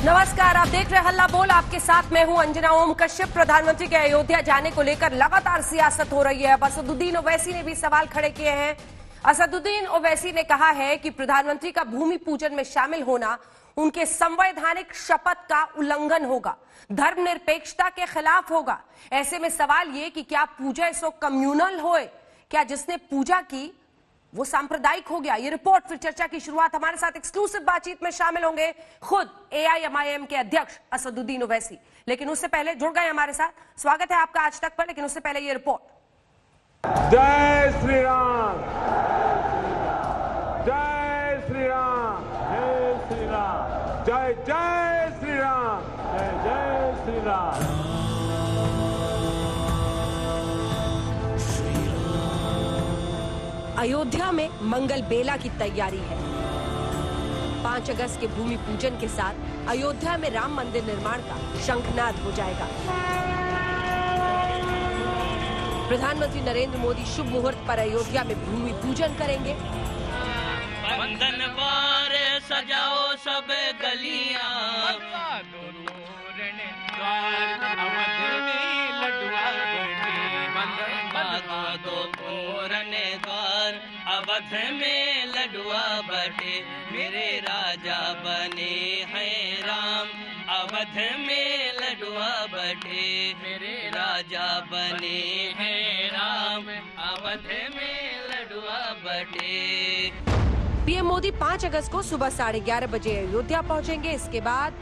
नमस्कार, आप देख रहे हैं हल्ला बोल। आपके साथ मैं हूं अंजना ओम कश्यप। प्रधानमंत्री के अयोध्या जाने को लेकर लगातार सियासत हो रही है। अब असदुद्दीन ओवैसी ने भी सवाल खड़े किए हैं। असदुद्दीन ओवैसी ने कहा है कि प्रधानमंत्री का भूमि पूजन में शामिल होना उनके संवैधानिक शपथ का उल्लंघन होगा, धर्मनिरपेक्षता के खिलाफ होगा। ऐसे में सवाल ये कि क्या पूजा सो कम्युनल होए, क्या जिसने पूजा की वो सांप्रदायिक हो गया? ये रिपोर्ट। फिर चर्चा की शुरुआत। हमारे साथ एक्सक्लूसिव बातचीत में शामिल होंगे खुद AIMIM के अध्यक्ष असदुद्दीन ओवैसी। लेकिन उससे पहले जुड़ गए हमारे साथ, स्वागत है आपका आज तक पर। लेकिन उससे पहले ये रिपोर्ट। जय श्री राम, जय श्री राम, जय श्री राम, जय जय श्री राम, जय जय श्री राम। अयोध्या में मंगल बेला की तैयारी है। 5 अगस्त के भूमि पूजन के साथ अयोध्या में राम मंदिर निर्माण का शंखनाद हो जाएगा। प्रधानमंत्री नरेंद्र मोदी शुभ मुहूर्त पर अयोध्या में भूमि पूजन करेंगे। वंदन बार सजाओ सब गलियां, अवध में लडुआ बटे, मेरे राजा बने हैं राम। अवध में लडुआ बटे, मेरे राजा बने हैं राम। अवध में लडुआ बटे। पीएम मोदी 5 अगस्त को सुबह 11:30 बजे अयोध्या पहुंचेंगे। इसके बाद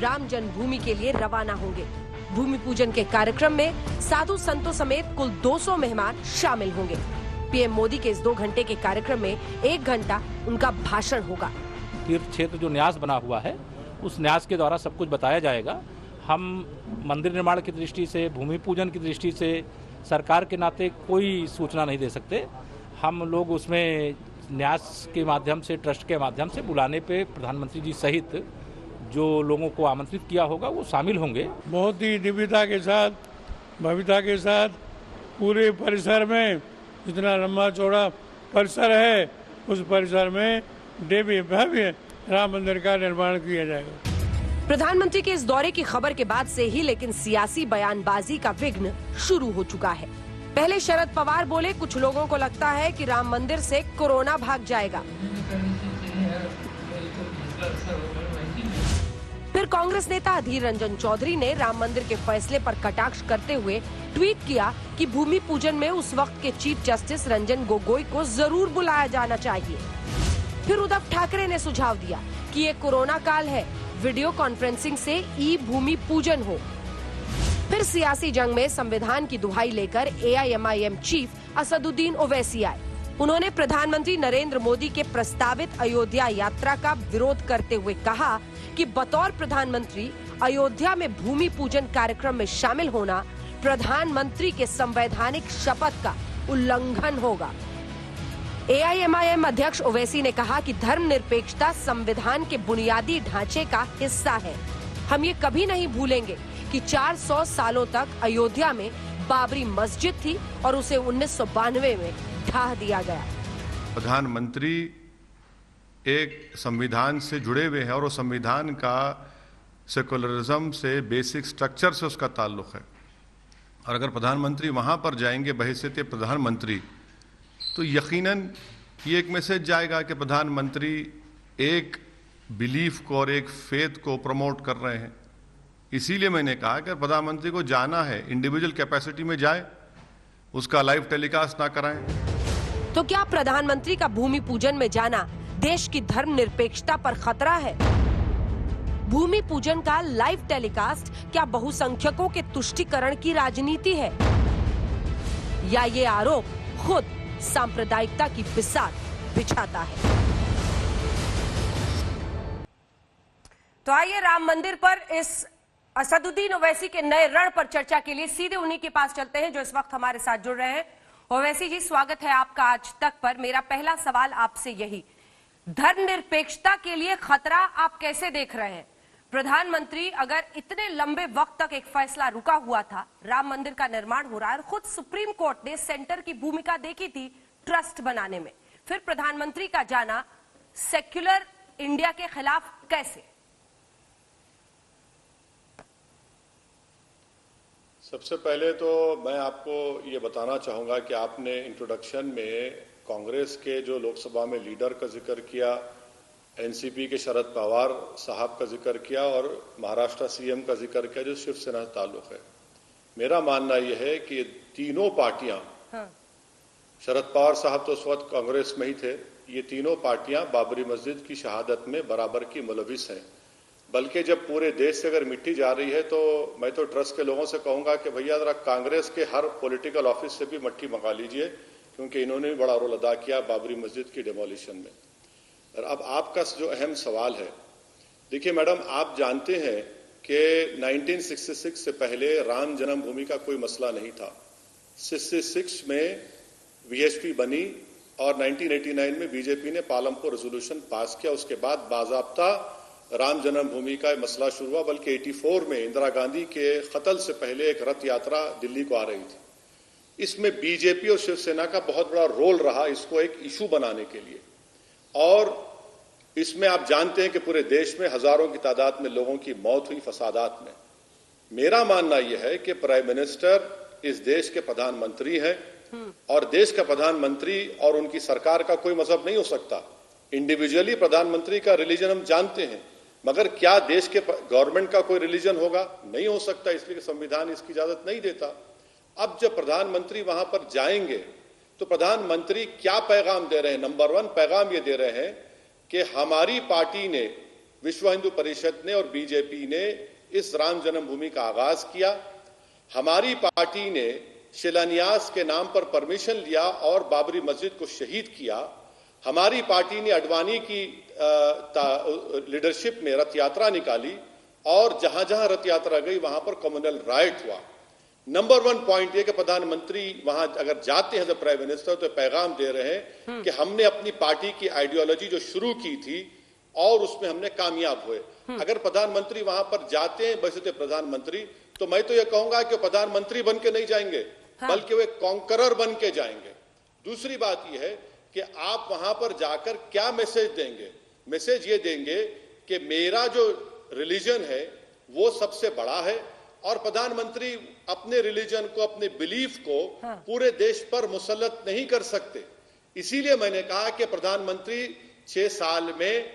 राम जन्मभूमि के लिए रवाना होंगे। भूमि पूजन के कार्यक्रम में साधु संतों समेत कुल 200 मेहमान शामिल होंगे। पीएम मोदी के इस 2 घंटे के कार्यक्रम में 1 घंटा उनका भाषण होगा। तीर्थ क्षेत्र जो न्यास बना हुआ है, उस न्यास के द्वारा सब कुछ बताया जाएगा। हम मंदिर निर्माण की दृष्टि से, भूमि पूजन की दृष्टि से सरकार के नाते कोई सूचना नहीं दे सकते। हम लोग उसमें न्यास के माध्यम से, ट्रस्ट के माध्यम से बुलाने पे प्रधानमंत्री जी सहित जो लोगों को आमंत्रित किया होगा वो शामिल होंगे। बहुत ही दिव्यता के साथ, भव्यता के साथ पूरे परिसर में, जितना लंबा चौड़ा परिसर है, उस परिसर में दिव्य भव्य राम मंदिर का निर्माण किया जाएगा। प्रधानमंत्री के इस दौरे की खबर के बाद से ही लेकिन सियासी बयानबाजी का विघ्न शुरू हो चुका है। पहले शरद पवार बोले, कुछ लोगों को लगता है कि राम मंदिर से कोरोना भाग जाएगा। फिर कांग्रेस नेता अधीर रंजन चौधरी ने राम मंदिर के फैसले पर कटाक्ष करते हुए ट्वीट किया कि भूमि पूजन में उस वक्त के चीफ जस्टिस रंजन गोगोई को जरूर बुलाया जाना चाहिए। फिर उद्धव ठाकरे ने सुझाव दिया कि ये कोरोना काल है, वीडियो कॉन्फ्रेंसिंग से ई भूमि पूजन हो। फिर सियासी जंग में संविधान की दुहाई लेकर AIMIM चीफ असदुद्दीन ओवैसी आए। उन्होंने प्रधानमंत्री नरेंद्र मोदी के प्रस्तावित अयोध्या यात्रा का विरोध करते हुए कहा कि बतौर प्रधानमंत्री अयोध्या में भूमि पूजन कार्यक्रम में शामिल होना प्रधानमंत्री के संवैधानिक शपथ का उल्लंघन होगा। AIMIM अध्यक्ष ओवैसी ने कहा कि धर्मनिरपेक्षता संविधान के बुनियादी ढांचे का हिस्सा है। हम ये कभी नहीं भूलेंगे कि 400 सालों तक अयोध्या में बाबरी मस्जिद थी और उसे 1992 में ढा दिया गया। प्रधानमंत्री एक संविधान से जुड़े हुए हैं और वो संविधान का सेकुलरिज्म से, बेसिक स्ट्रक्चर से उसका ताल्लुक है। और अगर प्रधानमंत्री वहाँ पर जाएंगे बहैसियत प्रधानमंत्री, तो यकीनन ये एक मैसेज जाएगा कि प्रधानमंत्री एक बिलीफ को और एक फेथ को प्रमोट कर रहे हैं। इसीलिए मैंने कहा कि प्रधानमंत्री को जाना है, इंडिविजुअल कैपेसिटी में जाए, उसका लाइव टेलीकास्ट ना कराएं। तो क्या प्रधानमंत्री का भूमि पूजन में जाना देश की धर्मनिरपेक्षता पर खतरा है? भूमि पूजन का लाइव टेलीकास्ट क्या बहुसंख्यकों के तुष्टीकरण की राजनीति है, या ये आरोप खुद सांप्रदायिकता की बिसात बिछाता है? तो आइए राम मंदिर पर इस असदुद्दीन ओवैसी के नए रण पर चर्चा के लिए सीधे उन्हीं के पास चलते हैं जो इस वक्त हमारे साथ जुड़ रहे हैं। ओवैसी जी, स्वागत है आपका आज तक पर। मेरा पहला सवाल आपसे यही, धर्मनिरपेक्षता के लिए खतरा आप कैसे देख रहे हैं? प्रधानमंत्री अगर इतने लंबे वक्त तक एक फैसला रुका हुआ था, राम मंदिर का निर्माण हो रहा है, और खुद सुप्रीम कोर्ट ने सेंटर की भूमिका देखी थी ट्रस्ट बनाने में, फिर प्रधानमंत्री का जाना सेक्युलर इंडिया के खिलाफ कैसे? सबसे पहले तो मैं आपको ये बताना चाहूँगा कि आपने इंट्रोडक्शन में कांग्रेस के जो लोकसभा में लीडर का जिक्र किया, एनसीपी के शरद पवार साहब का जिक्र किया और महाराष्ट्र सीएम का जिक्र किया जो शिवसेना से ताल्लुक है। मेरा मानना यह है कि तीनों पार्टियां, शरद पवार साहब तो उस वक्त कांग्रेस में ही थे, ये तीनों पार्टियां बाबरी मस्जिद की शहादत में बराबर की मुलविस हैं। बल्कि जब पूरे देश से अगर मिट्टी जा रही है तो मैं तो ट्रस्ट के लोगों से कहूंगा कि भैया जरा कांग्रेस के हर पॉलिटिकल ऑफिस से भी मट्टी मंगा लीजिए, क्योंकि इन्होंने भी बड़ा रोल अदा किया बाबरी मस्जिद की डिमोलिशन में। और अब आपका जो अहम सवाल है, देखिए मैडम, आप जानते हैं कि 1966 से पहले राम जन्मभूमि का कोई मसला नहीं था। 66 में वीएचपी बनी और 1989 में बीजेपी ने पालमपुर रेजोल्यूशन पास किया। उसके बाद बाज़ाब्ता राम जन्मभूमि का मसला शुरू हुआ। बल्कि 84 में इंदिरा गांधी के कत्ल से पहले एक रथ यात्रा दिल्ली को आ रही थी। इसमें बीजेपी और शिवसेना का बहुत बड़ा रोल रहा इसको एक इशू बनाने के लिए। और इसमें आप जानते हैं कि पूरे देश में हजारों की तादाद में लोगों की मौत हुई फसादात में। मेरा मानना यह है कि प्राइम मिनिस्टर इस देश के प्रधानमंत्री हैं और देश का प्रधानमंत्री और उनकी सरकार का कोई मजहब नहीं हो सकता। इंडिविजुअली प्रधानमंत्री का रिलीजन हम जानते हैं, मगर क्या देश के गवर्नमेंट का कोई रिलीजन होगा? नहीं हो सकता, इसलिए संविधान इसकी इजाजत नहीं देता। अब जब प्रधानमंत्री वहां पर जाएंगे तो प्रधानमंत्री क्या पैगाम दे रहे हैं? नंबर 1 पैगाम ये दे रहे हैं कि हमारी पार्टी ने, विश्व हिंदू परिषद ने और बीजेपी ने इस राम जन्मभूमि का आगाज किया। हमारी पार्टी ने शिलान्यास के नाम पर परमिशन लिया और बाबरी मस्जिद को शहीद किया। हमारी पार्टी ने अडवाणी की लीडरशिप में रथ यात्रा निकाली और जहां जहां रथ यात्रा गई वहां पर कम्युनल राइट हुआ। नंबर 1 पॉइंट ये कि प्रधानमंत्री वहां अगर जाते हैं जब प्राइम मिनिस्टर तो पैगाम दे रहे हैं कि हमने अपनी पार्टी की आइडियोलॉजी जो शुरू की थी और उसमें हमने कामयाब हुए। अगर प्रधानमंत्री वहां पर जाते हैं वैसे प्रधानमंत्री, तो मैं तो ये कहूंगा कि प्रधानमंत्री बन के नहीं जाएंगे, बल्कि वे कॉन्करर बन के जाएंगे। दूसरी बात यह है कि आप वहां पर जाकर क्या मैसेज देंगे? मैसेज ये देंगे कि मेरा जो रिलीजन है वो सबसे बड़ा है और प्रधानमंत्री अपने रिलीजन को, अपने बिलीफ को पूरे देश पर मुसल्लत नहीं कर सकते। इसीलिए मैंने कहा कि प्रधानमंत्री 6 साल में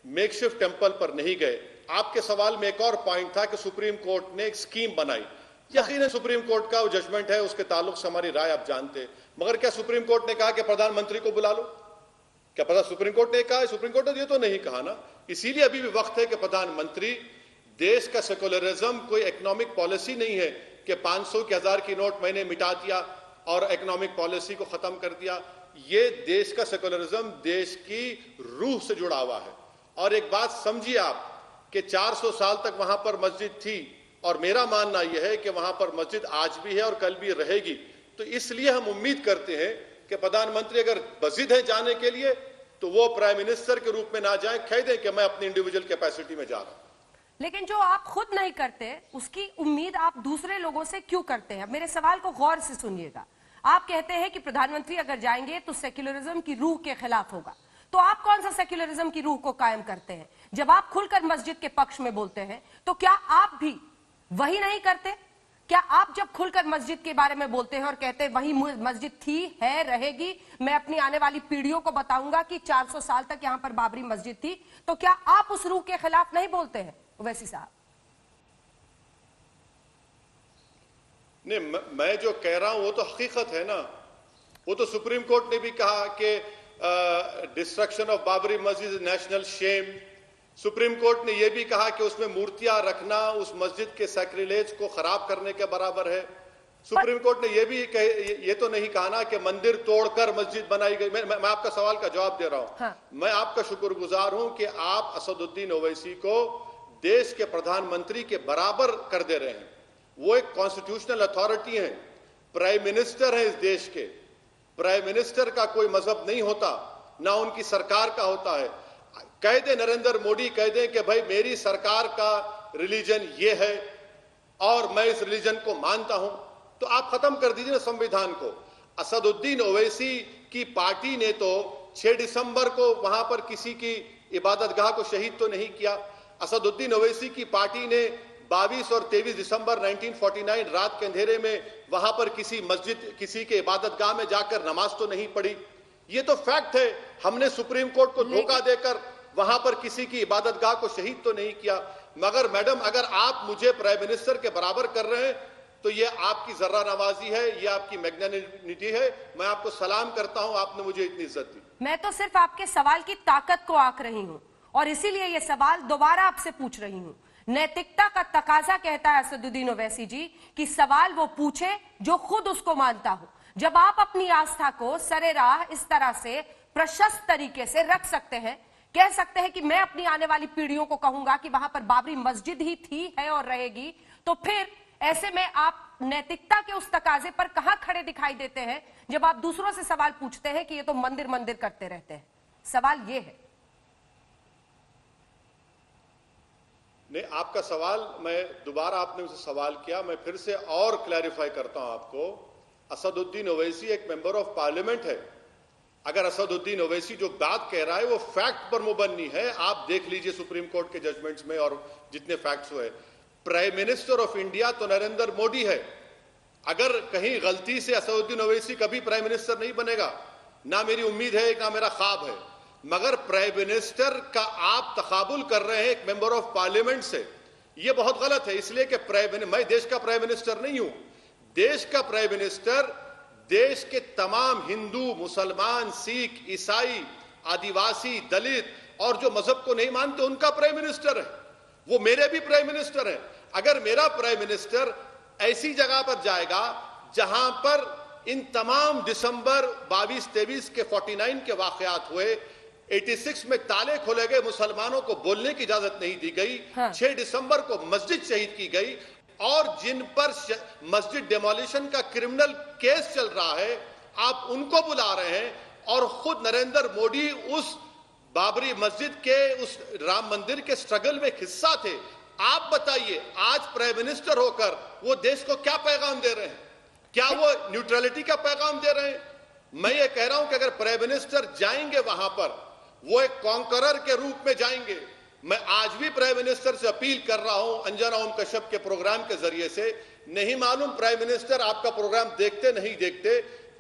मेकशिफ्ट टेंपल पर नहीं गए। आपके सवाल में एक और पॉइंट था कि सुप्रीम कोर्ट ने एक स्कीम बनाई। यकीनन सुप्रीम कोर्ट का वो जजमेंट है, उसके ताल्लुक से हमारी राय आप जानते हैं, मगर क्या सुप्रीम कोर्ट ने कहा कि प्रधानमंत्री को बुला लो? क्या पता सुप्रीम कोर्ट ने कहा? सुप्रीम कोर्ट ने ये तो नहीं कहा ना। इसीलिए अभी भी वक्त है कि प्रधानमंत्री, देश का सेकुलरिज्म कोई इकोनॉमिक पॉलिसी नहीं है कि 500 के 1000 की नोट मैंने मिटा दिया और इकोनॉमिक पॉलिसी को खत्म कर दिया। ये देश का सेकुलरिज्म देश की रूह से जुड़ा हुआ है। और एक बात समझिए आप कि 400 साल तक वहां पर मस्जिद थी और मेरा मानना यह है कि वहां पर मस्जिद आज भी है और कल भी रहेगी। तो इसलिए हम उम्मीद करते हैं कि प्रधानमंत्री अगर मस्जिद है जाने के लिए तो वो प्राइम मिनिस्टर के रूप में ना जाए, कह दें कि मैं अपनी इंडिविजुअल कैपेसिटी में जा रहा हूं। लेकिन जो आप खुद नहीं करते उसकी उम्मीद आप दूसरे लोगों से क्यों करते हैं? मेरे सवाल को गौर से सुनिएगा। आप कहते हैं कि प्रधानमंत्री अगर जाएंगे तो सेक्युलरिज्म की रूह के खिलाफ होगा, तो आप कौन सा सेक्युलरिज्म की रूह को कायम करते हैं? जब आप खुलकर मस्जिद के पक्ष में बोलते हैं तो क्या आप भी वही नहीं करते? क्या आप जब खुलकर मस्जिद के बारे में बोलते हैं और कहते हैं वही मस्जिद थी, है, रहेगी, मैं अपनी आने वाली पीढ़ियों को बताऊंगा कि 400 साल तक यहां पर बाबरी मस्जिद थी, तो क्या आप उस रूह के खिलाफ नहीं बोलते हैं ओवैसी साहब? नहीं, मैं जो कह रहा हूं वो तो हकीकत है ना। वो तो सुप्रीम कोर्ट ने भी कहा कि destruction of Babri Masjid is national shame. Supreme Court ने यह भी कहा कि उसमें मूर्तियां रखना उस मस्जिद के सैक्रिलेज को खराब करने के बराबर है। सुप्रीम कोर्ट ने यह भी ये तो नहीं कहा ना कि मंदिर तोड़कर मस्जिद बनाई गई। मैं आपका सवाल का जवाब दे रहा हूं। हाँ। मैं आपका शुक्रगुजार हूं कि आप असदुद्दीन ओवैसी को देश के प्रधानमंत्री के बराबर कर दे रहे हैं। वो एक कॉन्स्टिट्यूशनल अथॉरिटी है, प्राइम मिनिस्टर है इस देश के। प्राइम मिनिस्टर का कोई मजहब नहीं होता, ना उनकी सरकार का होता है। कह दे नरेंद्र मोदी, कह दे कि भाई मेरी सरकार का रिलीजन ये है और मैं इस रिलीजन को मानता हूं, तो आप खत्म कर दीजिए ना संविधान को। असदुद्दीन ओवैसी की पार्टी ने तो 6 दिसंबर को वहां पर किसी की इबादतगाह को शहीद तो नहीं किया। असदुद्दीन ओवैसी की पार्टी ने 22 और 23 दिसंबर 1949 रात के अंधेरे में वहां पर किसी मस्जिद, किसी के इबादतगाह में जाकर नमाज तो नहीं पढ़ी। ये तो फैक्ट है। हमने सुप्रीम कोर्ट को धोखा देकर वहां पर किसी की इबादतगाह को शहीद तो नहीं किया। मगर मैडम, अगर आप मुझे प्राइम मिनिस्टर के बराबर कर रहे हैं तो ये आपकी जर्रा नवाजी है, ये आपकी मैग्नानिमिटी है। मैं आपको सलाम करता हूं, आपने मुझे इतनी इज्जत दी। मैं तो सिर्फ आपके सवाल की ताकत को आंक रही हूं और इसीलिए ये सवाल दोबारा आपसे पूछ रही हूं। नैतिकता का तकाजा कहता है असदुद्दीन ओवैसी जी कि सवाल वो पूछे जो खुद उसको मानता हो। जब आप अपनी आस्था को सरेराह इस तरह से प्रशस्त तरीके से रख सकते हैं, कह सकते हैं कि मैं अपनी आने वाली पीढ़ियों को कहूंगा कि वहां पर बाबरी मस्जिद ही थी, है और रहेगी, तो फिर ऐसे में आप नैतिकता के उस तकाजे पर कहां खड़े दिखाई देते हैं जब आप दूसरों से सवाल पूछते हैं कि ये तो मंदिर मंदिर करते रहते हैं। सवाल ये है। नहीं, आपका सवाल, मैं दोबारा आपने मुझसे सवाल किया, मैं फिर से और क्लैरिफाई करता हूं आपको। असदुद्दीन ओवैसी एक मेंबर ऑफ पार्लियामेंट है। अगर असदुद्दीन ओवैसी जो बात कह रहा है वो फैक्ट पर मुबन्नी है, आप देख लीजिए सुप्रीम कोर्ट के जजमेंट्स में और जितने फैक्ट्स हुए। प्राइम मिनिस्टर ऑफ इंडिया तो नरेंद्र मोदी है। अगर कहीं गलती से असदुद्दीन ओवैसी कभी प्राइम मिनिस्टर नहीं बनेगा, ना मेरी उम्मीद है ना मेरा ख्वाब है, मगर प्राइम मिनिस्टर का आप तकाबुल कर रहे हैं एक मेंबर ऑफ पार्लियामेंट से, यह बहुत गलत है। इसलिए कि मैं देश का प्राइम मिनिस्टर नहीं हूं। देश का प्राइम मिनिस्टर देश के तमाम हिंदू, मुसलमान, सिख, ईसाई, आदिवासी, दलित और जो मजहब को नहीं मानते उनका प्राइम मिनिस्टर है। वो मेरे भी प्राइम मिनिस्टर हैं। अगर मेरा प्राइम मिनिस्टर ऐसी जगह पर जाएगा जहां पर इन तमाम दिसंबर 22-23 के 49 के वाकयात हुए, 86 में ताले खोले गए, मुसलमानों को बोलने की इजाजत नहीं दी गई, 6 दिसंबर को मस्जिद शहीद की गई और जिन पर मस्जिद डेमोलिशन का क्रिमिनल केस चल रहा है, आप उनको बुला रहे हैं और खुद नरेंद्र मोदी उस बाबरी मस्जिद के, उस राम मंदिर के स्ट्रगल में हिस्सा थे। आप बताइए, आज प्राइम मिनिस्टर होकर वो देश को क्या पैगाम दे रहे हैं? क्या वो न्यूट्रलिटी का पैगाम दे रहे हैं? मैं ये कह रहा हूं कि अगर प्राइम मिनिस्टर जाएंगे वहां पर, वो एक कॉन्करर के रूप में जाएंगे। मैं आज भी प्राइम मिनिस्टर से अपील कर रहा हूं अंजना ओम कश्यप के प्रोग्राम के जरिए से। नहीं मालूम प्राइम मिनिस्टर आपका प्रोग्राम देखते नहीं देखते,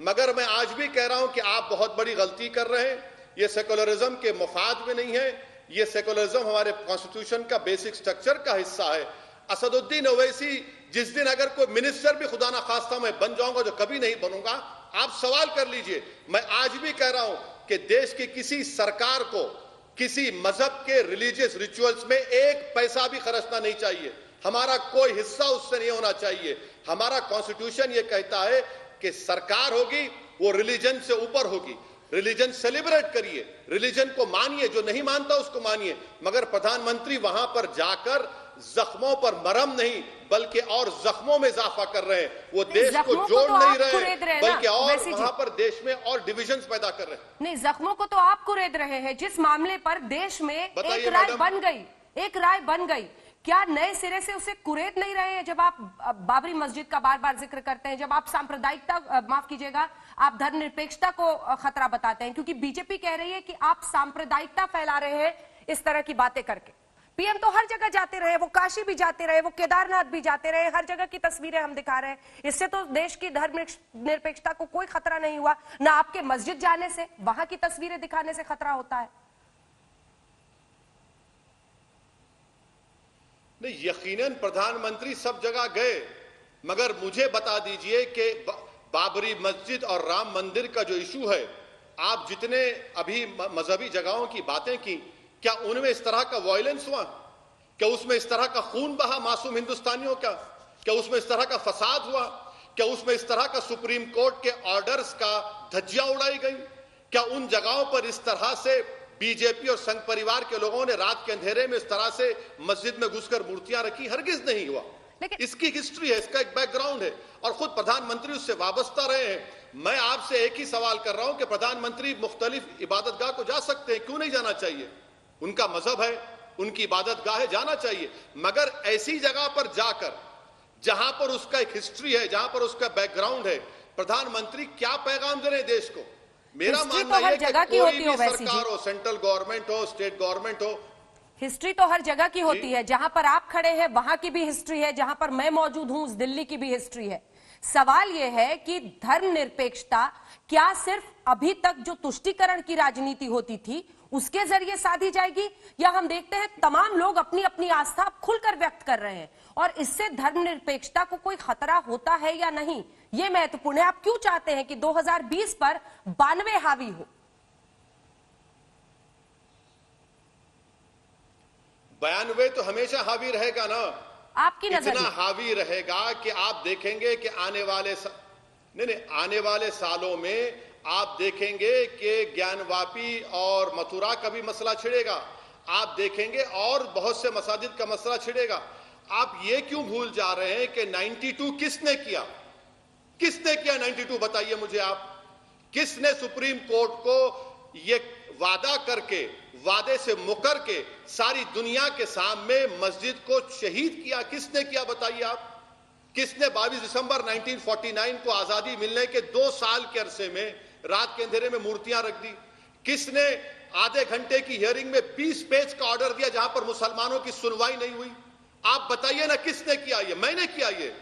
मगर मैं आज भी कह रहा हूं कि आप बहुत बड़ी गलती कर रहे हैं। ये सेकुलरिज्म के मुफाद में नहीं है। ये सेकुलरिज्म हमारे कॉन्स्टिट्यूशन का बेसिक स्ट्रक्चर का हिस्सा है। असदुद्दीन ओवैसी जिस दिन अगर कोई मिनिस्टर भी खुदा ना खास्ता मैं बन जाऊंगा, जो कभी नहीं बनूंगा, आप सवाल कर लीजिए। मैं आज भी कह रहा हूं कि देश की किसी सरकार को किसी मजहब के रिलीजियस रिचुअल्स में एक पैसा भी खर्चना नहीं चाहिए। हमारा कोई हिस्सा उससे नहीं होना चाहिए। हमारा कॉन्स्टिट्यूशन ये कहता है कि सरकार होगी वो रिलीजन से ऊपर होगी। रिलीजन सेलिब्रेट करिए, रिलीजन को मानिए, जो नहीं मानता उसको मानिए, मगर प्रधानमंत्री वहां पर जाकर जख्मों पर मरहम नहीं बल्कि और जख्मों में इजाफा कर रहे हैं। वो देश को जोड़ नहीं रहे बल्कि और वहां पर देश में और डिविजन्स पैदा कर रहे हैं। नहीं, जख्मों को तो आप कुरेद रहे हैं। जिस मामले पर देश में एक राय बन गई, क्या नए सिरे से उसे कुरेद नहीं रहे हैं? जब आप बाबरी मस्जिद का बार बार जिक्र करते हैं, जब आप सांप्रदायिकता, माफ कीजिएगा, आप धर्मनिरपेक्षता को खतरा बताते हैं, क्योंकि बीजेपी कह रही है कि आप सांप्रदायिकता फैला रहे हैं इस तरह की बातें करके। पीएम तो हर जगह जाते रहे, वो काशी भी जाते रहे, वो केदारनाथ भी जाते रहे, हर जगह की तस्वीरें हम दिखा रहे हैं। इससे तो देश की धर्मनिरपेक्षता को कोई खतरा नहीं हुआ। ना आपके मस्जिद जाने से, वहां की तस्वीरें दिखाने से खतरा होता है। नहीं, यकीनन प्रधानमंत्री सब जगह गए, मगर मुझे बता दीजिए कि बाबरी मस्जिद और राम मंदिर का जो इशू है, आप जितने अभी मजहबी जगहों की बातें की, क्या उनमें इस तरह का वायलेंस हुआ? क्या उसमें इस तरह का खून बहा मासूम हिंदुस्तानियों का? क्या उसमें इस तरह का फसाद हुआ? क्या उसमें इस तरह का सुप्रीम कोर्ट के ऑर्डर्स का धज्जियां उड़ाई गई? क्या उन जगहों पर इस तरह से बीजेपी और संघ परिवार के लोगों ने रात के अंधेरे में इस तरह से मस्जिद में घुसकर मूर्तियां रखी? हरगिज नहीं हुआ। इसकी हिस्ट्री है, इसका एक बैकग्राउंड है और खुद प्रधानमंत्री उससे वाबस्ता रहे हैं। मैं आपसे एक ही सवाल कर रहा हूं कि प्रधानमंत्री मुख्तलिफ इबादतगाह को जा सकते हैं, क्यों नहीं जाना चाहिए? उनका मजहब है, उनकी इबादतगाह है, जाना चाहिए। मगर ऐसी जगह पर जाकर जहां पर उसका एक हिस्ट्री है, जहां पर उसका बैकग्राउंड है, प्रधानमंत्री क्या पैगाम दे रहे हैं देश को? मेरा मानना है कि कोई भी सरकार हो, सेंट्रल गवर्नमेंट हो, स्टेट गवर्नमेंट हो, हिस्ट्री तो हर जगह की होती है, जहां पर आप खड़े हैं वहां की भी हिस्ट्री है, जहां पर मैं मौजूद हूं उस दिल्ली की भी हिस्ट्री है। सवाल यह है कि धर्मनिरपेक्षता क्या सिर्फ अभी तक जो तुष्टीकरण की राजनीति होती थी उसके जरिए साधी जाएगी, या हम देखते हैं तमाम लोग अपनी अपनी आस्था खुलकर व्यक्त कर रहे हैं और इससे धर्मनिरपेक्षता को कोई खतरा होता है या नहीं, ये महत्वपूर्ण है। आप क्यों चाहते हैं कि 2020 पर 92 हावी हो? 92 तो हमेशा हावी रहेगा ना। आपकी नजर इतना में हावी रहेगा कि आप देखेंगे कि आने वाले सालों में आप देखेंगे कि ज्ञानवापी और मथुरा का भी मसला छिड़ेगा, आप देखेंगे और बहुत से मसाजिद का मसला छिड़ेगा। आप ये क्यों भूल जा रहे हैं कि 92 किसने किया? 92 बताइए मुझे आप। किसने सुप्रीम कोर्ट को ये वादा करके, वादे से मुकर के सारी दुनिया के सामने मस्जिद को शहीद किया? किसने किया बताइए आप। किसने 22 दिसंबर 1949 को आजादी मिलने के 2 साल के अरसे में रात के अंधेरे में मूर्तियां रख दी? किसने आधे घंटे की हियरिंग में 20 पेज का ऑर्डर दिया जहां पर मुसलमानों की सुनवाई नहीं हुई? आप बताइए ना किसने किया ये? मैंने किया ये?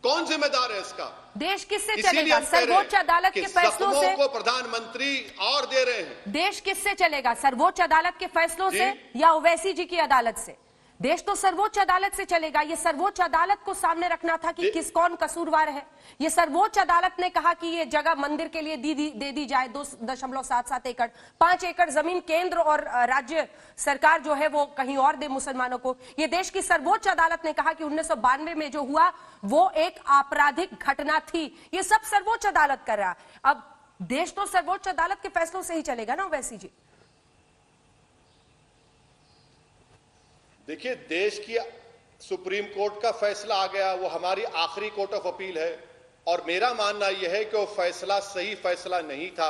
कौन जिम्मेदार है इसका? देश किससे चलेगा? सर्वोच्च अदालत के फैसलों से को प्रधानमंत्री और दे रहे हैं। देश किससे चलेगा? सर्वोच्च अदालत के फैसलों से या ओवैसी जी की अदालत से? देश तो सर्वोच्च अदालत से चलेगा। ये सर्वोच्च अदालत को सामने रखना था कि किस कौन कसूरवार है। ये सर्वोच्च अदालत ने कहा कि ये जगह मंदिर के लिए दे दी जाए 2.77 एकड़, 5 एकड़ जमीन केंद्र और राज्य सरकार जो है वो कहीं और दे मुसलमानों को। ये देश की सर्वोच्च अदालत ने कहा कि 1992 में जो हुआ वो एक आपराधिक घटना थी। ये सब सर्वोच्च अदालत कर रहा। अब देश तो सर्वोच्च अदालत के फैसलों से ही चलेगा ना ओवैसी जी। देखिए, देश की सुप्रीम कोर्ट का फैसला आ गया, वो हमारी आखिरी कोर्ट ऑफ अपील है और मेरा मानना यह है कि वो फैसला सही फैसला नहीं था।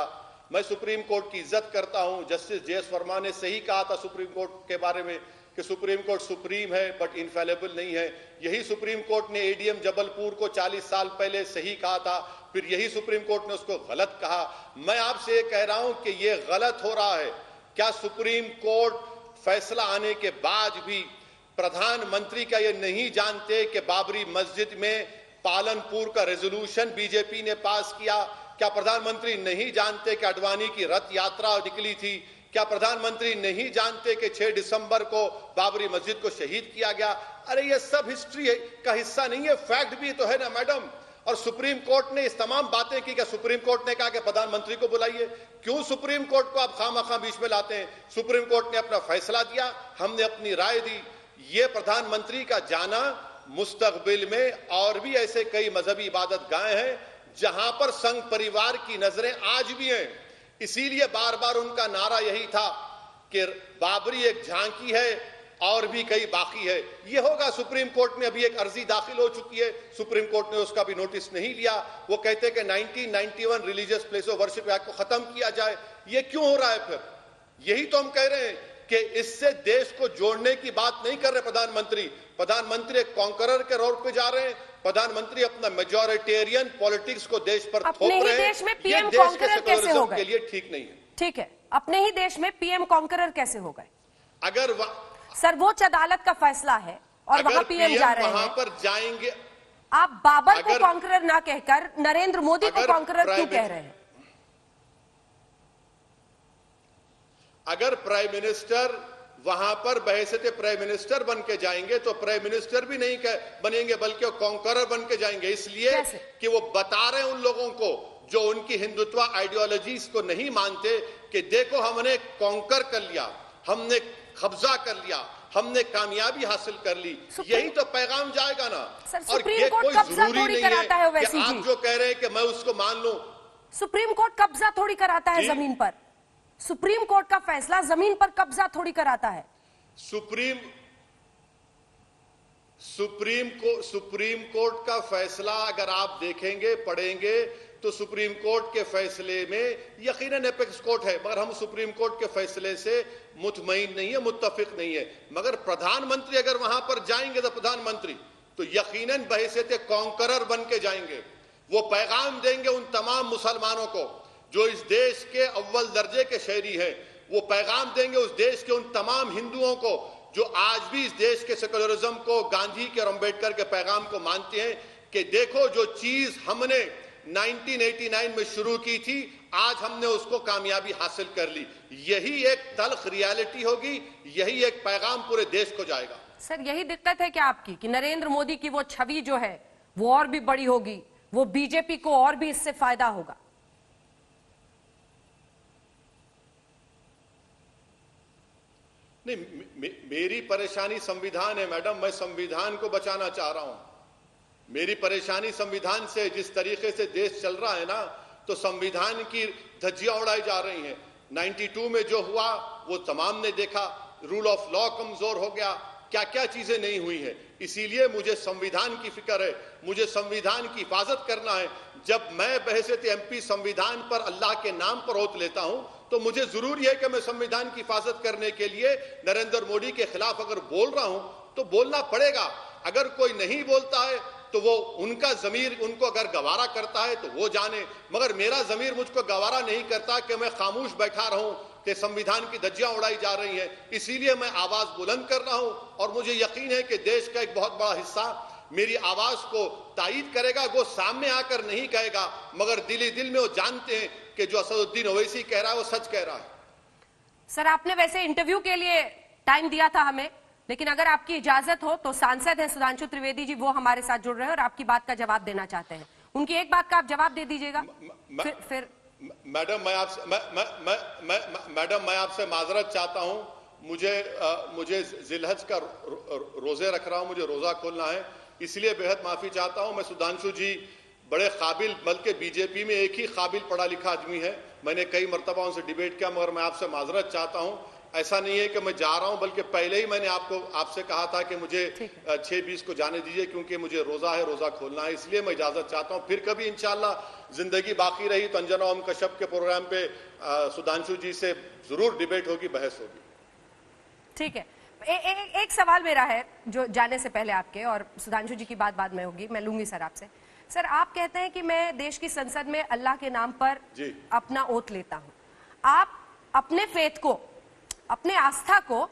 मैं सुप्रीम कोर्ट की इज्जत करता हूं। Justice JS. वर्मा ने सही कहा था सुप्रीम कोर्ट के बारे में कि सुप्रीम कोर्ट सुप्रीम है बट इनफेलेबल नहीं है। यही सुप्रीम कोर्ट ने एडीएम जबलपुर को 40 साल पहले सही कहा था, फिर यही सुप्रीम कोर्ट ने उसको गलत कहा। मैं आपसे ये कह रहा हूं कि ये गलत हो रहा है। क्या सुप्रीम कोर्ट फैसला आने के बाद भी प्रधानमंत्री का ये नहीं जानते कि बाबरी मस्जिद में पालनपुर का रेजोल्यूशन बीजेपी ने पास किया? क्या प्रधानमंत्री नहीं जानते कि अडवाणी की रथ यात्रा निकली थी? क्या प्रधानमंत्री नहीं जानते कि 6 दिसंबर को बाबरी मस्जिद को शहीद किया गया? अरे ये सब हिस्ट्री का हिस्सा नहीं है, फैक्ट भी तो है ना मैडम। और सुप्रीम कोर्ट ने इस तमाम बातें की। क्या सुप्रीम कोर्ट ने कहा कि प्रधानमंत्री को बुलाइए? क्यों सुप्रीम कोर्ट को आप खामखा बीच में लाते हैं? सुप्रीम कोर्ट ने अपना फैसला दिया, हमने अपनी राय दी। ये प्रधानमंत्री का जाना मुस्तकबिल में और भी ऐसे कई मजहबी इबादत गाह हैं जहां पर संघ परिवार की नजरें आज भी हैं। इसीलिए बार बार उनका नारा यही था कि बाबरी एक झांकी है और भी कई बाकी है। ये होगा। सुप्रीम कोर्ट में अभी एक अर्जी दाखिल हो चुकी है, सुप्रीम कोर्ट ने उसका भी नोटिस नहीं लिया। वो कहते हैं कि 1991 religious place of worship act को खत्म किया जाए। ये क्यों हो रहा है? फिर यही तो हम कह रहे हैं कि इससे देश को जोड़ने की बात नहीं कर रहे प्रधानमंत्री। प्रधानमंत्री एक कॉन्करर के रोड पे जा रहे हैं। प्रधानमंत्री अपना मेजॉरिटेरियन पॉलिटिक्स को देश पर थोप रहे हैं। अपने ही देश में पीएम कॉन्करर कैसे हो गए? के लिए ठीक नहीं है। ठीक है, अपने ही देश में पीएम कॉन्करर कैसे हो गए? अगर सर्वोच्च अदालत का फैसला है और वहां पीएम जा रहे हैं, वहां पर जाएंगे। आप बाबर को कॉन्करर ना कहकर नरेंद्र मोदी को कॉन्करर क्यों कह रहे हैं? अगर प्राइम मिनिस्टर वहां पर बहैसियत प्राइम मिनिस्टर बन के जाएंगे तो प्राइम मिनिस्टर भी नहीं बनेंगे बल्कि वो कॉन्करर बन के जाएंगे। इसलिए कि वो बता रहे हैं उन लोगों को जो उनकी हिंदुत्व आइडियोलॉजीज को नहीं मानते कि देखो हमने कॉन्कर कर लिया, हमने कब्जा कर लिया, हमने कामयाबी हासिल कर ली। यही तो पैगाम जाएगा ना। और ये कोई जरूरी नहीं है कि आप जो कह रहे हैं कि मैं उसको मान लूं। सुप्रीम कोर्ट कब्जा थोड़ी कराता है जमीन पर। सुप्रीम कोर्ट का फैसला जमीन पर कब्जा थोड़ी कराता है। सुप्रीम कोर्ट का फैसला अगर आप देखेंगे, पढ़ेंगे तो सुप्रीम कोर्ट के फैसले में यकीनन एपेक्स कोर्ट है, मगर हम सुप्रीम कोर्ट के फैसले से मुतमईन नहीं है, मुत्तफिक नहीं है। मगर प्रधानमंत्री अगर वहां पर जाएंगे तो प्रधानमंत्री तो यकीनन बहैसियत कॉन्करर बन के जाएंगे। वो पैगाम देंगे उन तमाम मुसलमानों को जो इस देश के अव्वल दर्जे के शहरी हैं। वो पैगाम देंगे उस देश के उन तमाम हिंदुओं को जो आज भी इस देश के सेकुलरिज्म को, गांधी के और अंबेडकर के पैगाम को मानते हैं कि देखो जो चीज हमने 1989 में शुरू की थी, आज हमने उसको कामयाबी हासिल कर ली। यही एक तल्ख रियलिटी होगी, यही एक पैगाम पूरे देश को जाएगा। सर यही दिक्कत है क्या आपकी कि नरेंद्र मोदी की वो छवि जो है वो और भी बड़ी होगी, वो बीजेपी को और भी इससे फायदा होगा? नहीं, मेरी परेशानी संविधान है मैडम, मैं संविधान को बचाना चाह रहा हूं। मेरी परेशानी संविधान से, जिस तरीके से देश चल रहा है ना, तो संविधान की धज्जियां उड़ाई जा रही हैं। 92 में जो हुआ वो तमाम ने देखा, रूल ऑफ लॉ कमजोर हो गया, क्या क्या चीजें नहीं हुई हैं। इसीलिए मुझे संविधान की फिक्र है, मुझे संविधान की हिफाजत करना है। जब मैं बहैसियत एमपी संविधान पर अल्लाह के नाम पर ओत लेता हूं तो मुझे जरूरी है कि मैं संविधान की हिफाजत करने के लिए नरेंद्र मोदी के खिलाफ अगर बोल रहा हूं तो बोलना पड़ेगा। अगर कोई नहीं बोलता है तो वो उनका जमीर उनको अगर गवारा करता है तो वो जाने, मगर मेरा जमीर मुझको गवारा नहीं करता कि मैं खामोश बैठा रहूं कि संविधान की धज्जियां उड़ाई जा रही हैं। इसीलिए मैं आवाज बुलंद कर रहा हूं और मुझे यकीन है कि देश का एक बहुत बड़ा हिस्सा मेरी आवाज को तायीद करेगा। वो सामने आकर नहीं कहेगा, मगर दिली दिल में वो जानते हैं कि जो असदुद्दीन ओवैसी कह रहा है वो सच कह रहा है। सर आपने वैसे इंटरव्यू के लिए टाइम दिया था हमें, लेकिन अगर आपकी इजाजत हो तो सांसद हैं सुधांशु त्रिवेदी जी, वो हमारे साथ जुड़ रहे हैं और आपकी बात का जवाब देना चाहते हैं। उनकी एक बात का आप जवाब दे दीजिएगा। फिर मैडम मैं आपसे माजरत चाहता हूं। मुझे जिलहज का रोजे रख रहा हूं, मुझे रोजा खोलना है, इसलिए बेहद माफी चाहता हूं। मैं सुधांशु जी बड़े काबिल, बल्कि बीजेपी में एक ही काबिल पढ़ा लिखा आदमी है, मैंने कई मरतबा उनसे डिबेट किया, मगर मैं आपसे माजरत चाहता हूं। ऐसा नहीं है कि मैं जा रहा हूं, बल्कि पहले ही मैंने आपसे कहा था कि मुझे 6:20 को जाने दीजिए, क्योंकि मुझे रोजा है, रोजा खोलना है, इसलिए मैं इजाजत चाहता हूं। फिर कभी इंशाअल्लाह जिंदगी बाकी रही तो अंजना ओम कश्यप के प्रोग्राम पे सुधांशु जी से जरूर डिबेट होगी, बहस होगी। ठीक है। एक सवाल मेरा है जो जाने से पहले आपके, और सुधांशु जी की बात बाद में होगी, मैं लूंगी सर आपसे। सर आप कहते हैं कि मैं देश की संसद में अल्लाह के नाम पर अपना ओथ लेता हूं। आप अपने फेथ को, अपने आस्था को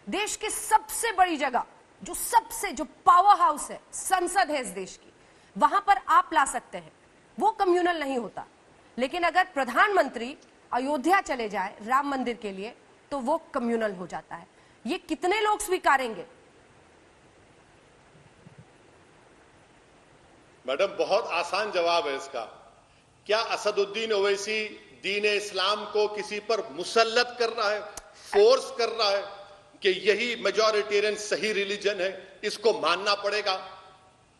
देश की सबसे बड़ी जगह, जो पावर हाउस है, संसद है इस देश की, वहां पर आप ला सकते हैं। वो कम्युनल नहीं होता। लेकिन अगर प्रधानमंत्री अयोध्या चले जाए राम मंदिर के लिए तो वो कम्युनल हो जाता है। ये कितने लोग स्वीकारेंगे? मैडम बहुत आसान जवाब है इसका। क्या असदुद्दीन ओवैसी दीन इस्लाम को किसी पर मुसल्लत कर रहा है, फोर्स कर रहा है कि यही मेजॉरिटेरियन सही रिलीजन है, इसको मानना पड़ेगा?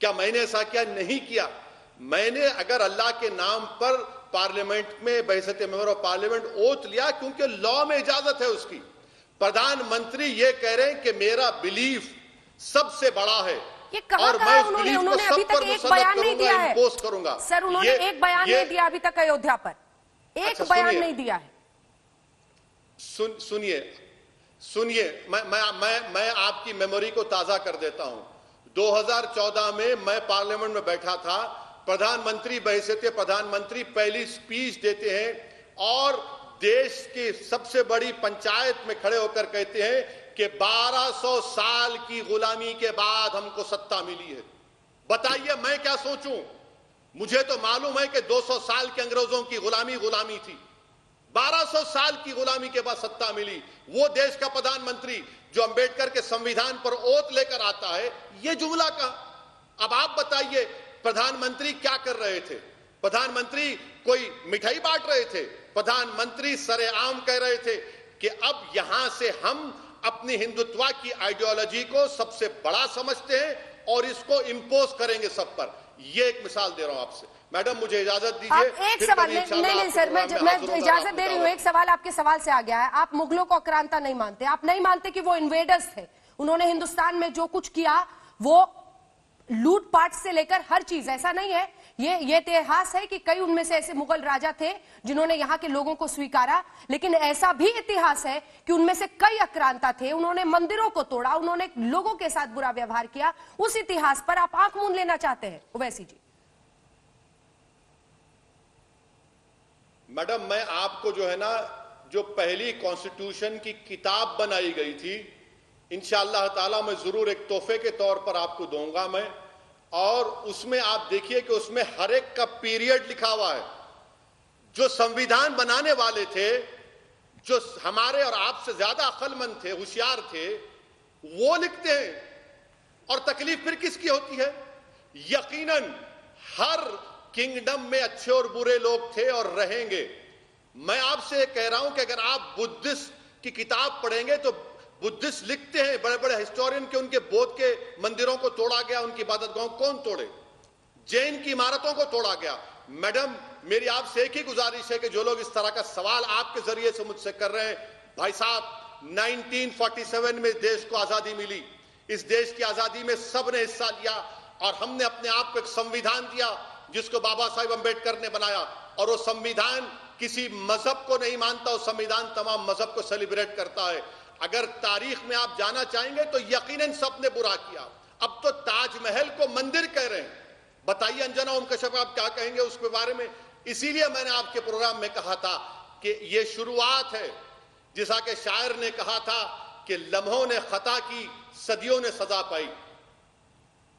क्या मैंने ऐसा किया? नहीं किया। मैंने अगर अल्लाह के नाम पर पार्लियामेंट में बहसत मेंबर ऑफ पार्लियामेंट ओथ लिया, क्योंकि लॉ में इजाजत है उसकी। प्रधानमंत्री ये कह रहे हैं कि मेरा बिलीफ सबसे बड़ा है और मैं उस बिलीफ को सब पर मुसल्लत करूंगा, इंपोज करूंगा। सर उन्होंने एक बयान नहीं दिया अभी तक अयोध्या पर, एक बयान नहीं दिया है। सुनिए, मैं आपकी मेमोरी को ताजा कर देता हूं। 2014 में मैं पार्लियामेंट में बैठा था, प्रधानमंत्री बहैसियत प्रधानमंत्री पहली स्पीच देते हैं और देश की सबसे बड़ी पंचायत में खड़े होकर कहते हैं कि 1200 साल की गुलामी के बाद हमको सत्ता मिली है। बताइए मैं क्या सोचूं? मुझे तो मालूम है कि 200 साल के अंग्रेजों की गुलामी थी, 1200 साल की गुलामी के बाद सत्ता मिली। वो देश का प्रधानमंत्री जो अंबेडकर के संविधान पर ओथ लेकर आता है, ये जुमला का। अब आप बताइए प्रधानमंत्री क्या कर रहे थे? प्रधानमंत्री कोई मिठाई बांट रहे थे? प्रधानमंत्री सरेआम कह रहे थे कि अब यहां से हम अपनी हिंदुत्व की आइडियोलॉजी को सबसे बड़ा समझते हैं और इसको इंपोज करेंगे सब पर। ये एक मिसाल दे रहा हूं आपसे। मैडम मुझे इजाजत दीजिए। आप एक सवाल नहीं सर, मैं इजाजत दे रही हूँ। एक सवाल आपके सवाल से आ गया है। आप मुगलों को आक्रांता नहीं मानते, आप नहीं मानते कि वो इन्वेडर्स थे। उन्होंने हिंदुस्तान में जो कुछ किया वो लूटपाट से लेकर हर चीज, ऐसा नहीं है। ये इतिहास है कि कई उनमें से ऐसे मुगल राजा थे जिन्होंने यहाँ के लोगों को स्वीकारा, लेकिन ऐसा भी इतिहास है कि उनमें से कई आक्रांता थे, उन्होंने मंदिरों को तोड़ा, उन्होंने लोगों के साथ बुरा व्यवहार किया। उस इतिहास पर आप आंख मूंद लेना चाहते हैं ओवैसी जी? मैडम मैं आपको जो है ना, जो पहली कॉन्स्टिट्यूशन की किताब बनाई गई थी इंशाअल्लाह ताला मैं जरूर एक तोहफे के तौर पर आपको दूंगा मैं, और उसमें आप देखिए कि उसमें हर एक का पीरियड लिखा हुआ है। जो संविधान बनाने वाले थे, जो हमारे और आपसे ज्यादा अक्लमंद थे, होशियार थे, वो लिखते हैं। और तकलीफ फिर किसकी होती है? यकीनन हर किंगडम में अच्छे और बुरे लोग थे और रहेंगे। मैं आपसे कह रहा हूं कि अगर आप बुद्धिस्ट की किताब पढ़ेंगे तो बुद्धिस्ट लिखते हैं, बड़े बड़े हिस्टोरियन के, उनके बौद्ध के मंदिरों को तोड़ा गया, उनकी इबादतगाहों कौन तोड़े? जैन की इमारतों को तोड़ा गया। मैडम, मेरी आपसे एक ही गुजारिश है कि जो लोग इस तरह का सवाल आपके जरिए से मुझसे कर रहे हैं, भाई साहब 1947 में देश को आजादी मिली। इस देश की आजादी में सबने हिस्सा लिया और हमने अपने आप को एक संविधान दिया जिसको बाबा साहेब अंबेडकर ने बनाया। और वो संविधान किसी मजहब को नहीं मानता, वो संविधान तमाम मजहब को सेलिब्रेट करता है। अगर तारीख में आप जाना चाहेंगे तो यकीनन सबने बुरा किया। अब तो ताजमहल को मंदिर कह रहे हैं। बताइए अंजना ओम कश्यप, आप क्या कहेंगे उसके बारे में? इसीलिए मैंने आपके प्रोग्राम में कहा था कि ये शुरुआत है। जैसा कि शायर ने कहा था कि लम्हों ने खता की, सदियों ने सजा पाई।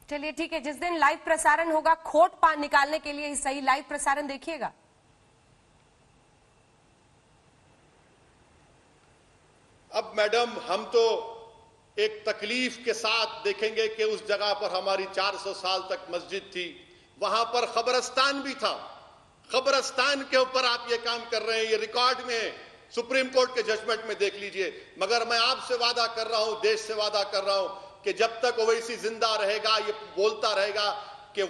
चलिए ठीक है, जिस दिन लाइव प्रसारण होगा खोट पान निकालने के लिए ही सही, लाइव प्रसारण देखिएगा। अब मैडम, हम तो एक तकलीफ के साथ देखेंगे कि उस जगह पर हमारी 400 साल तक मस्जिद थी, वहां पर खबरस्तान भी था। खबरस्तान के ऊपर आप ये काम कर रहे हैं, ये रिकॉर्ड में है, सुप्रीम कोर्ट के जजमेंट में देख लीजिए। मगर मैं आपसे वादा कर रहा हूं, देश से वादा कर रहा हूं कि जब तक ओवैसी जिंदा रहेगा, ये बोलता रहेगा कि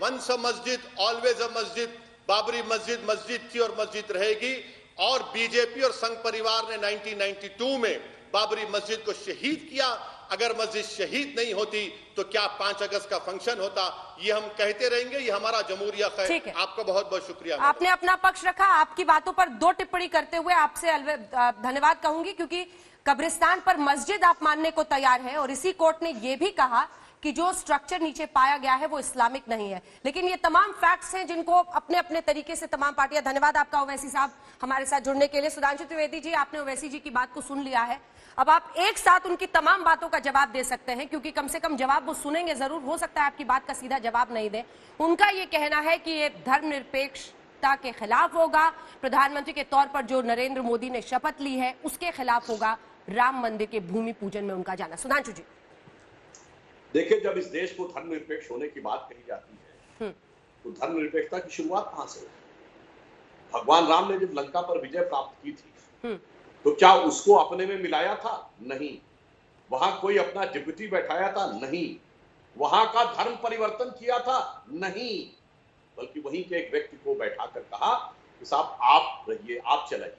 वंस अ मस्जिद ऑलवेज अ मस्जिद, बाबरी मस्जिद मस्जिद थी और मस्जिद रहेगी। और बीजेपी और संघ परिवार ने 1992 में बाबरी मस्जिद को शहीद किया। अगर मस्जिद शहीद नहीं होती तो क्या 5 अगस्त का फंक्शन होता? ये हम कहते रहेंगे, ये हमारा जमहूरिया है। आपका बहुत बहुत शुक्रिया। आपने अपना पक्ष रखा। आपकी बातों पर 2 टिप्पणी करते हुए आपसे धन्यवाद कहूंगी, क्योंकि कब्रिस्तान पर मस्जिद आप मानने को तैयार हैं और इसी कोर्ट ने यह भी कहा कि जो स्ट्रक्चर नीचे पाया गया है वो इस्लामिक नहीं है। लेकिन ये तमाम फैक्ट्स हैं जिनको अपने अपने तरीके से तमाम पार्टियां। धन्यवाद आपका ओवैसी साहब हमारे साथ जुड़ने के लिए। सुधांशु त्रिवेदी जी, आपने ओवैसी जी की बात को सुन लिया है, अब आप एक साथ उनकी तमाम बातों का जवाब दे सकते हैं, क्योंकि कम से कम जवाब वो सुनेंगे जरूर। हो सकता है आपकी बात का सीधा जवाब नहीं दे। उनका ये कहना है कि ये धर्मनिरपेक्षता के खिलाफ होगा, प्रधानमंत्री के तौर पर जो नरेंद्र मोदी ने शपथ ली है उसके खिलाफ होगा, राम मंदिर के भूमि पूजन में उनका जाना। सुधांशु जी, देखिए, जब इस देश को धर्मनिरपेक्ष होने की बात कही जाती है तो धर्मनिरपेक्षता की शुरुआत कहां से हुई? भगवान राम ने जब लंका पर विजय प्राप्त की थी तो क्या उसको अपने में मिलाया था? नहीं। वहां कोई अपना डिप्टी बैठाया था? नहीं। वहां का धर्म परिवर्तन किया था? नहीं। बल्कि वहीं के एक व्यक्ति को बैठाकर कहा कि साहब आप रहिए, आप चलाइए।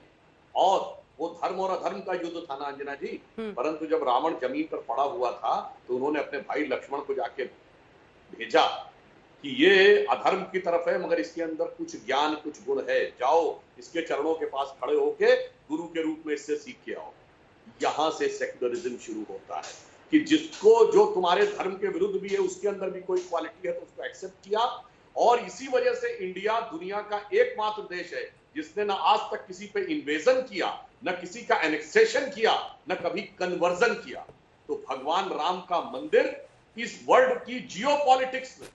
और वो धर्म और अधर्म का युद्ध था ना अंजना जी। परंतु जब रावण जमीन पर पड़ा हुआ था तो उन्होंने अपने भाई लक्ष्मण को जाके भेजा कि ये अधर्म की तरफ है, मगर इसके अंदर कुछ ज्ञान, कुछ गुण है, जाओ इसके चरणों के पास खड़े होके गुरु के रूप में इससे सीख के आओ। यहां से सेक्युलरिज्म शुरू होता है कि जिसको, जो तुम्हारे धर्म के विरुद्ध भी है, उसके अंदर भी कोई क्वालिटी है तो उसको एक्सेप्ट किया। और इसी वजह से इंडिया दुनिया का एकमात्र देश है जिसने ना आज तक किसी पे इन्वेजन किया, न किसी का एनेक्सेशन किया, न कभी कन्वर्जन किया। तो भगवान राम का मंदिर इस वर्ल्ड की जियोपॉलिटिक्स में,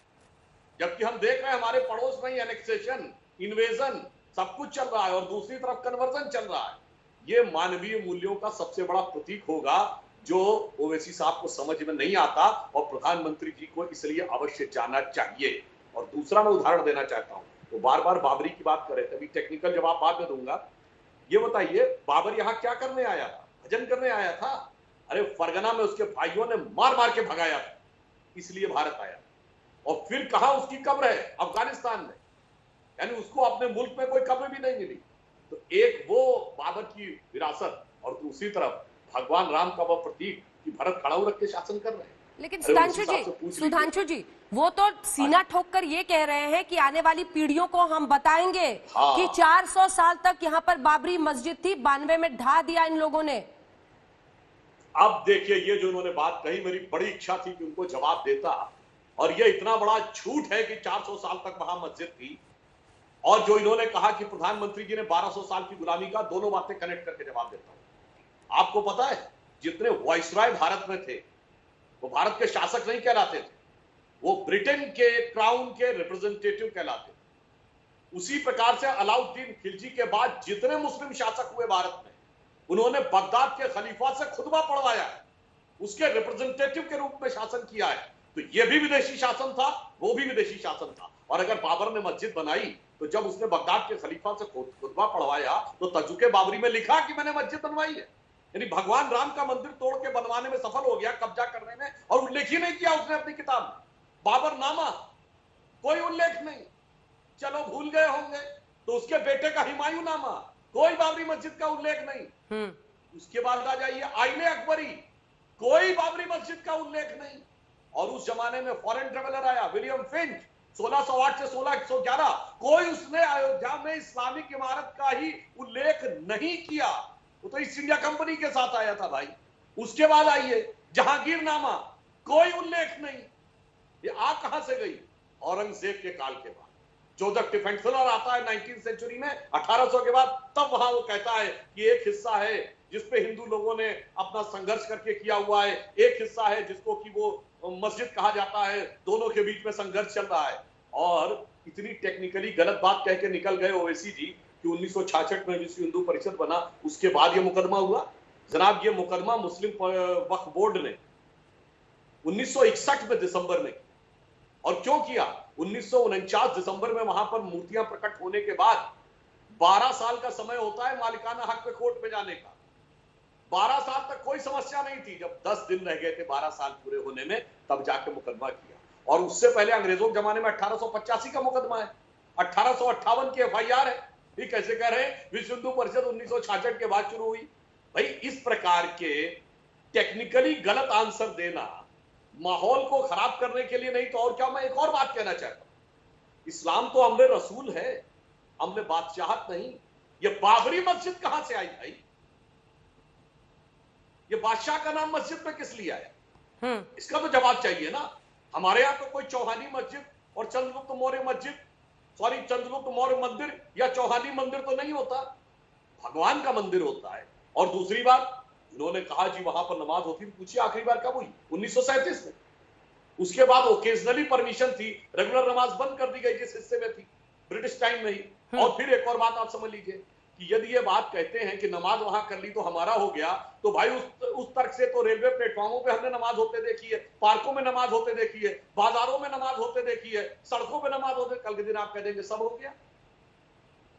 जबकि हम देख रहे हैं हमारे पड़ोस में ही एनेक्सेशन, इन्वेजन सब कुछ चल रहा है और दूसरी तरफ कन्वर्जन चल रहा है, ये मानवीय मूल्यों का सबसे बड़ा प्रतीक होगा जो ओवैसी साहब को समझ में नहीं आता और प्रधानमंत्री जी को इसलिए अवश्य जाना चाहिए। और दूसरा मैं उदाहरण देना चाहता हूं, तो बार बार बाबरी की बात कर रहे थे, अभी टेक्निकल जवाब बाद में दूंगा। ये बताइए, बाबर यहां क्या करने आया था? भजन करने आया था? अरे फरगना में उसके भाइयों ने मार मार के भगाया था, इसलिए भारत आया। और फिर कहां उसकी कब्र है? अफगानिस्तान में। यानी उसको अपने मुल्क में कोई कब्र भी नहीं मिली। तो एक वो बाबर की विरासत और दूसरी तरफ भगवान राम का वो प्रतीक कि भरत खड़ा रख के शासन कर रहे हैं। लेकिन सुधांशु जी वो तो सीना ठोक कर ये कह रहे हैं कि आने वाली पीढ़ियों को हम बताएंगे कि 400 साल तक यहाँ पर बाबरी मस्जिद थी, 92 में ढा दिया इन लोगों ने। अब देखिए, ये जो उन्होंने बात कही, मेरी बड़ी इच्छा थी कि उनको जवाब देता, और ये इतना बड़ा झूठ है कि 400 साल तक वहां मस्जिद थी। और जो इन्होंने कहा कि प्रधानमंत्री जी ने 1200 साल की गुलामी का, दोनों बातें कनेक्ट करके जवाब देता हूं। आपको पता है जितने वाइसराय भारत में थे वो भारत के शासक नहीं कहलाते थे, वो ब्रिटेन के क्राउन के रिप्रेजेंटेटिव कहलाते थे। उसी प्रकार से अलाउद्दीन खिलजी के बाद जितने मुस्लिम शासक हुए भारत में, उन्होंने बगदाद के खलीफा से खुतबा पढ़वाया है, उसके रिप्रेजेंटेटिव के रूप में शासन किया है। तो यह भी विदेशी शासन था, वो भी विदेशी शासन था। और अगर बाबर ने मस्जिद बनाई तो जब उसने बगदाद के खलीफा से खुतबा पढ़वाया तो तजुके बाबरी में लिखा कि मैंने मस्जिद बनवाई है। यानी भगवान राम का मंदिर तोड़ के बनवाने में सफल हो गया, कब्जा करने में, और उल्लेख ही नहीं किया उसने अपनी किताब में। बाबर नामा कोई उल्लेख नहीं, चलो भूल गए होंगे। तो उसके बेटे का हुमायूं नामा, कोई बाबरी मस्जिद का उल्लेख नहीं। उसके बाद आ जाइए आईने अकबरी, कोई बाबरी मस्जिद का उल्लेख नहीं। और उस जमाने में फॉरेन ट्रेवलर आया विलियम फिंच 1608 से 1611, कोई उसने अयोध्या में इस्लामिक इमारत का ही उल्लेख नहीं किया। वो तो ईस्ट इंडिया कंपनी के साथ आया था भाई। उसके बाद आइए जहांगीरनामा, कोई उल्लेख नहीं। ये आ कहां से गई? औरंगजेब के काल के बाद। जोसेफ डिफेंसलर आता है 19th सेंचुरी में 1800 के बाद, तब वहां वो कहता है कि एक हिस्सा है जिसपे हिंदू लोगों ने अपना संघर्ष करके किया हुआ है, एक हिस्सा है जिसको कि वो मस्जिद कहा जाता है, दोनों के बीच में संघर्ष चल रहा है। और इतनी टेक्निकली गलत बात कह के निकल गए ओवैसी जी कि 1966 में विश्व हिंदू परिषद बना, उसके बाद ये मुकदमा हुआ। जनाब ये मुकदमा मुस्लिम वक्फ बोर्ड ने 1961 में दिसंबर में, और क्यों किया? 1949 दिसंबर में वहां पर मूर्तियां प्रकट होने के बाद 12 साल का समय होता है मालिकाना हक पे कोर्ट में जाने का। 12 साल तक कोई समस्या नहीं थी। जब 10 दिन रह गए थे 12 साल पूरे होने में, तब जाके मुकदमा किया। और उससे पहले अंग्रेजों के जमाने में 1885 का मुकदमा है, 1858 की एफआईआर है। ये कैसे कह रहे हैं विश्व हिंदू परिषद 1966 के बाद शुरू हुई? भाई इस प्रकार के टेक्निकली गलत आंसर देना माहौल को खराब करने के लिए नहीं तो और क्या। मैं एक और बात कहना चाहता हूं, इस्लाम तो अमले रसूल है, अमले बादशाहत नहीं। ये बाबरी मस्जिद कहां से आई भाई? ये बादशाह का नाम मस्जिद में किस लिए आया? इसका तो जवाब चाहिए ना। हमारे यहां तो कोई चौहानी मस्जिद और चंद्रगुप्त मौर्य मस्जिद, सॉरी चंद्रगुप्त मौर्य मंदिर या चौहानी मंदिर तो नहीं होता, भगवान का मंदिर होता है। और दूसरी बात, उन्होंने कहा जी वहां पर नमाज होती थी, पूछिए आखिरी बार कब हुई? 1937 में। उसके बाद ओकेजनली परमिशन थी, रेगुलर नमाज बंद कर दी गई जिस हिस्से में थी, ब्रिटिश टाइम में ही। और फिर एक और बात आप समझ लीजिए कि यदि ये बात कहते हैं कि नमाज वहां कर ली तो हमारा हो गया, तो भाई उस तर्क से तो रेलवे प्लेटफॉर्मों पे हमने नमाज होते देखी है, पार्कों में नमाज होते देखी है, बाजारों में नमाज होते देखी है, सड़कों पे नमाज होते। कल के दिन आप कह देंगे सब हो गया।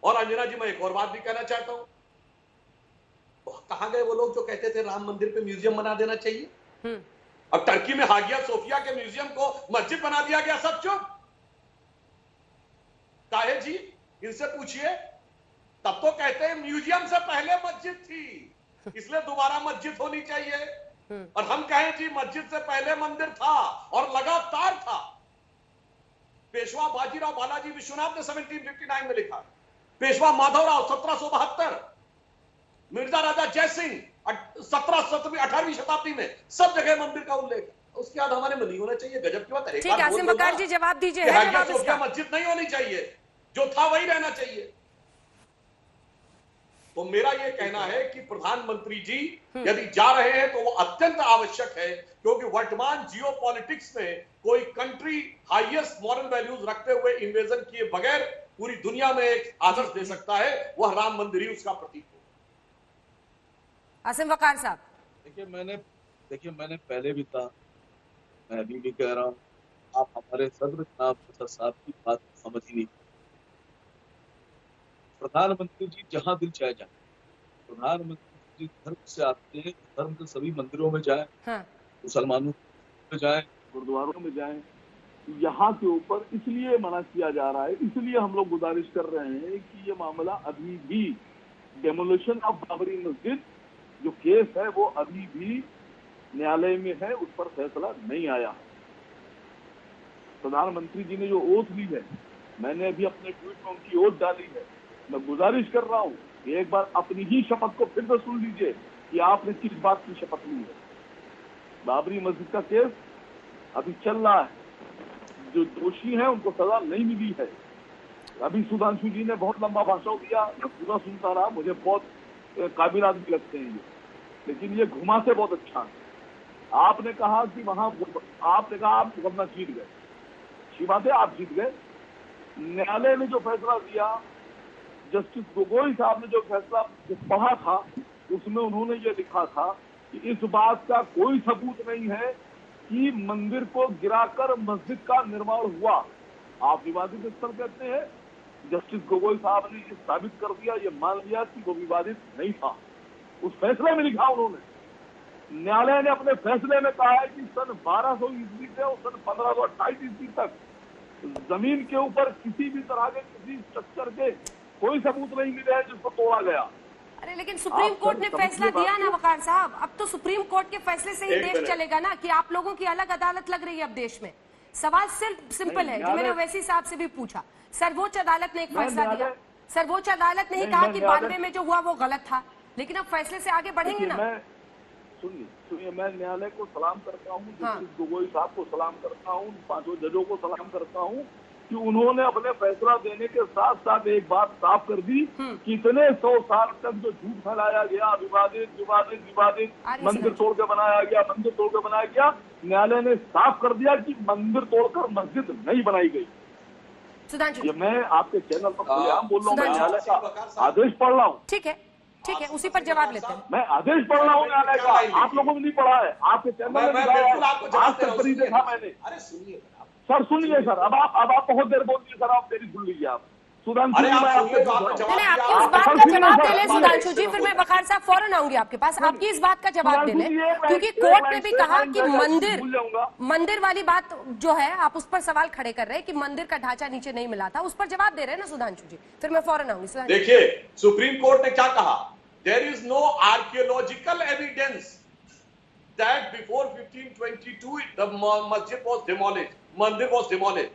और अंजना जी मैं एक और बात भी कहना चाहता हूं, कहां गए वो लोग जो कहते थे राम मंदिर पे म्यूजियम बना देना चाहिए? अब टर्की में हागिया सोफिया के म्यूजियम को मस्जिद बना दिया गया, सब चुप। काहे जी? इनसे पूछिए। तब तो कहते हैं म्यूजियम से पहले मस्जिद थी, इसलिए दोबारा मस्जिद होनी चाहिए। और हम कहें जी मस्जिद से पहले मंदिर था और लगातार था। पेशवा बाजीराव बालाजी विश्वनाथ ने 1759 में लिखा, पेशवा माधवराव 1772, मिर्जा राजा जयसिंह 18वीं शताब्दी में, सब जगह मंदिर का उल्लेख। उसके बाद हमारे में नहीं होना चाहिए। गजब की बात है। ठीक है आसिम बकार जी जवाब दीजिए। मस्जिद नहीं होनी चाहिए, जो था वही रहना चाहिए। तो मेरा यह कहना है कि प्रधानमंत्री जी यदि जा रहे हैं तो वो अत्यंत आवश्यक है, क्योंकि वर्तमान जियोपॉलिटिक्स में कोई कंट्री हाईएस्ट मॉरल वैल्यूज रखते हुए इन्वेजन किए बगैर पूरी दुनिया में एक आदर्श दे सकता है, वह राम मंदिर ही उसका प्रतीक हो। आसिम वकार साहब, देखिए मैंने पहले भी कहा, मैं अभी भी कह रहा हूँ, आप हमारे सदर जनाब साहब की बात समझ ही नहीं। प्रधानमंत्री जी जहां दिल चाहे जाए, प्रधानमंत्री जी धर्म से आते हैं, धर्म के सभी मंदिरों में जाए, मुसलमानों में जाए, गुरुद्वारों में जाए। यहाँ के ऊपर इसलिए मना किया जा रहा है, इसलिए हम लोग गुजारिश कर रहे हैं कि ये मामला अभी भी डेमोलिशन ऑफ बाबरी मस्जिद जो केस है वो अभी भी न्यायालय में है, उस पर फैसला नहीं आया। प्रधानमंत्री जी ने जो ओथ ली है, मैंने अभी अपने ट्वीट में उनकी ओथ डाली है। मैं गुजारिश कर रहा हूँ कि एक बार अपनी ही शपथ को फिर से सुन लीजिए कि आपने किस बात की शपथ ली है। बाबरी मस्जिद का केस अभी चल रहा है, जो दोषी हैं उनको सजा नहीं मिली है। अभी सुधांशु जी ने बहुत लंबा भाषण दिया, मैं पूरा सुनता रहा, मुझे बहुत काबिल आदमी लगते हैं ये। लेकिन ये घुमा से बहुत अच्छा है। आपने कहा कि वहां आपने कहा आप गवर्नर जीत गए, अच्छी बात है, आप जीत गए। न्यायालय ने जो फैसला दिया, जस्टिस गोगोई साहब ने जो फैसला पढ़ा था, उसमें उन्होंने ये लिखा था कि इस बात का कोई सबूत नहीं है कि मंदिर को गिराकर मस्जिद का निर्माण हुआ। आप विवादित स्थल कहते हैं, जस्टिस गोगोई साहब ने ये साबित कर दिया, ये मान लिया कि वो विवादित नहीं था। उस फैसले में लिखा उन्होंने। न्यायालय ने अपने फैसले में कहा है कि सन 1200 ईस्वी से और सन 1528 ईस्वी तक जमीन के ऊपर किसी भी तरह के किसी स्ट्रक्चर के कोई सबूत नहीं मिले हैं जिसको तोड़ा गया। अरे लेकिन सुप्रीम कोर्ट ने फैसला दिया ना वकार साहब, अब तो सुप्रीम कोर्ट के फैसले से ही देश चलेगा ना, कि आप लोगों की अलग अदालत लग रही है अब देश में। सवाल सिर्फ सिंपल है जो मैंने ओवैसी साहब से भी पूछा। सर्वोच्च अदालत ने एक फैसला दिया, सर्वोच्च अदालत ने ही कहा कि 92 में जो हुआ वो गलत था, लेकिन अब फैसले से आगे बढ़ेंगे ना। सुनिए, मैं न्यायालय को सलाम करता हूँ, जस्टिस गोगोई साहब को सलाम करता हूँ, 5 जजों को सलाम करता हूँ कि उन्होंने अपने फैसला देने के साथ साथ एक बात साफ कर दी कि इतने 100 साल तक जो झूठ फैलाया गया, विवादित मंदिर तोड़ के बनाया गया, न्यायालय ने साफ कर दिया कि मंदिर तोड़कर मस्जिद नहीं बनाई गई। ये मैं आपके चैनल पर खुलेआम बोल रहा हूँ, मैं न्यायालय का आदेश पढ़ रहा हूँ। ठीक है, उसी पर जवाब लेते हैं। मैं आदेश पढ़ रहा हूँ न्यायालय का, आप लोगों ने नहीं पढ़ा है, आपके चैनल में आज तक पर देखा मैंने। अरे सुनिए सर, सुनिए सर, अब आप बहुत देर बोल दिए सर, आप मेरी सुन लीजिए। आप सुधांशु जी, आपकी इस बात का जवाब दे ले सुधांशु जी, फिर मैं वकार साहब फौरन आऊंगी आपके पास। आपकी इस बात का जवाब दे ले, क्योंकि कोर्ट ने भी कहा कि मंदिर वाली बात जो है आप उस पर सवाल खड़े कर रहे हैं कि मंदिर का ढांचा नीचे नहीं मिला था, उस पर जवाब दे रहे हैं ना सुधांशु जी, फिर मैं फौरन आऊंगी। देखिए, सुप्रीम कोर्ट ने क्या कहा, there is no archaeological evidence that before 1522 the masjid was demolished, mandir was demolished,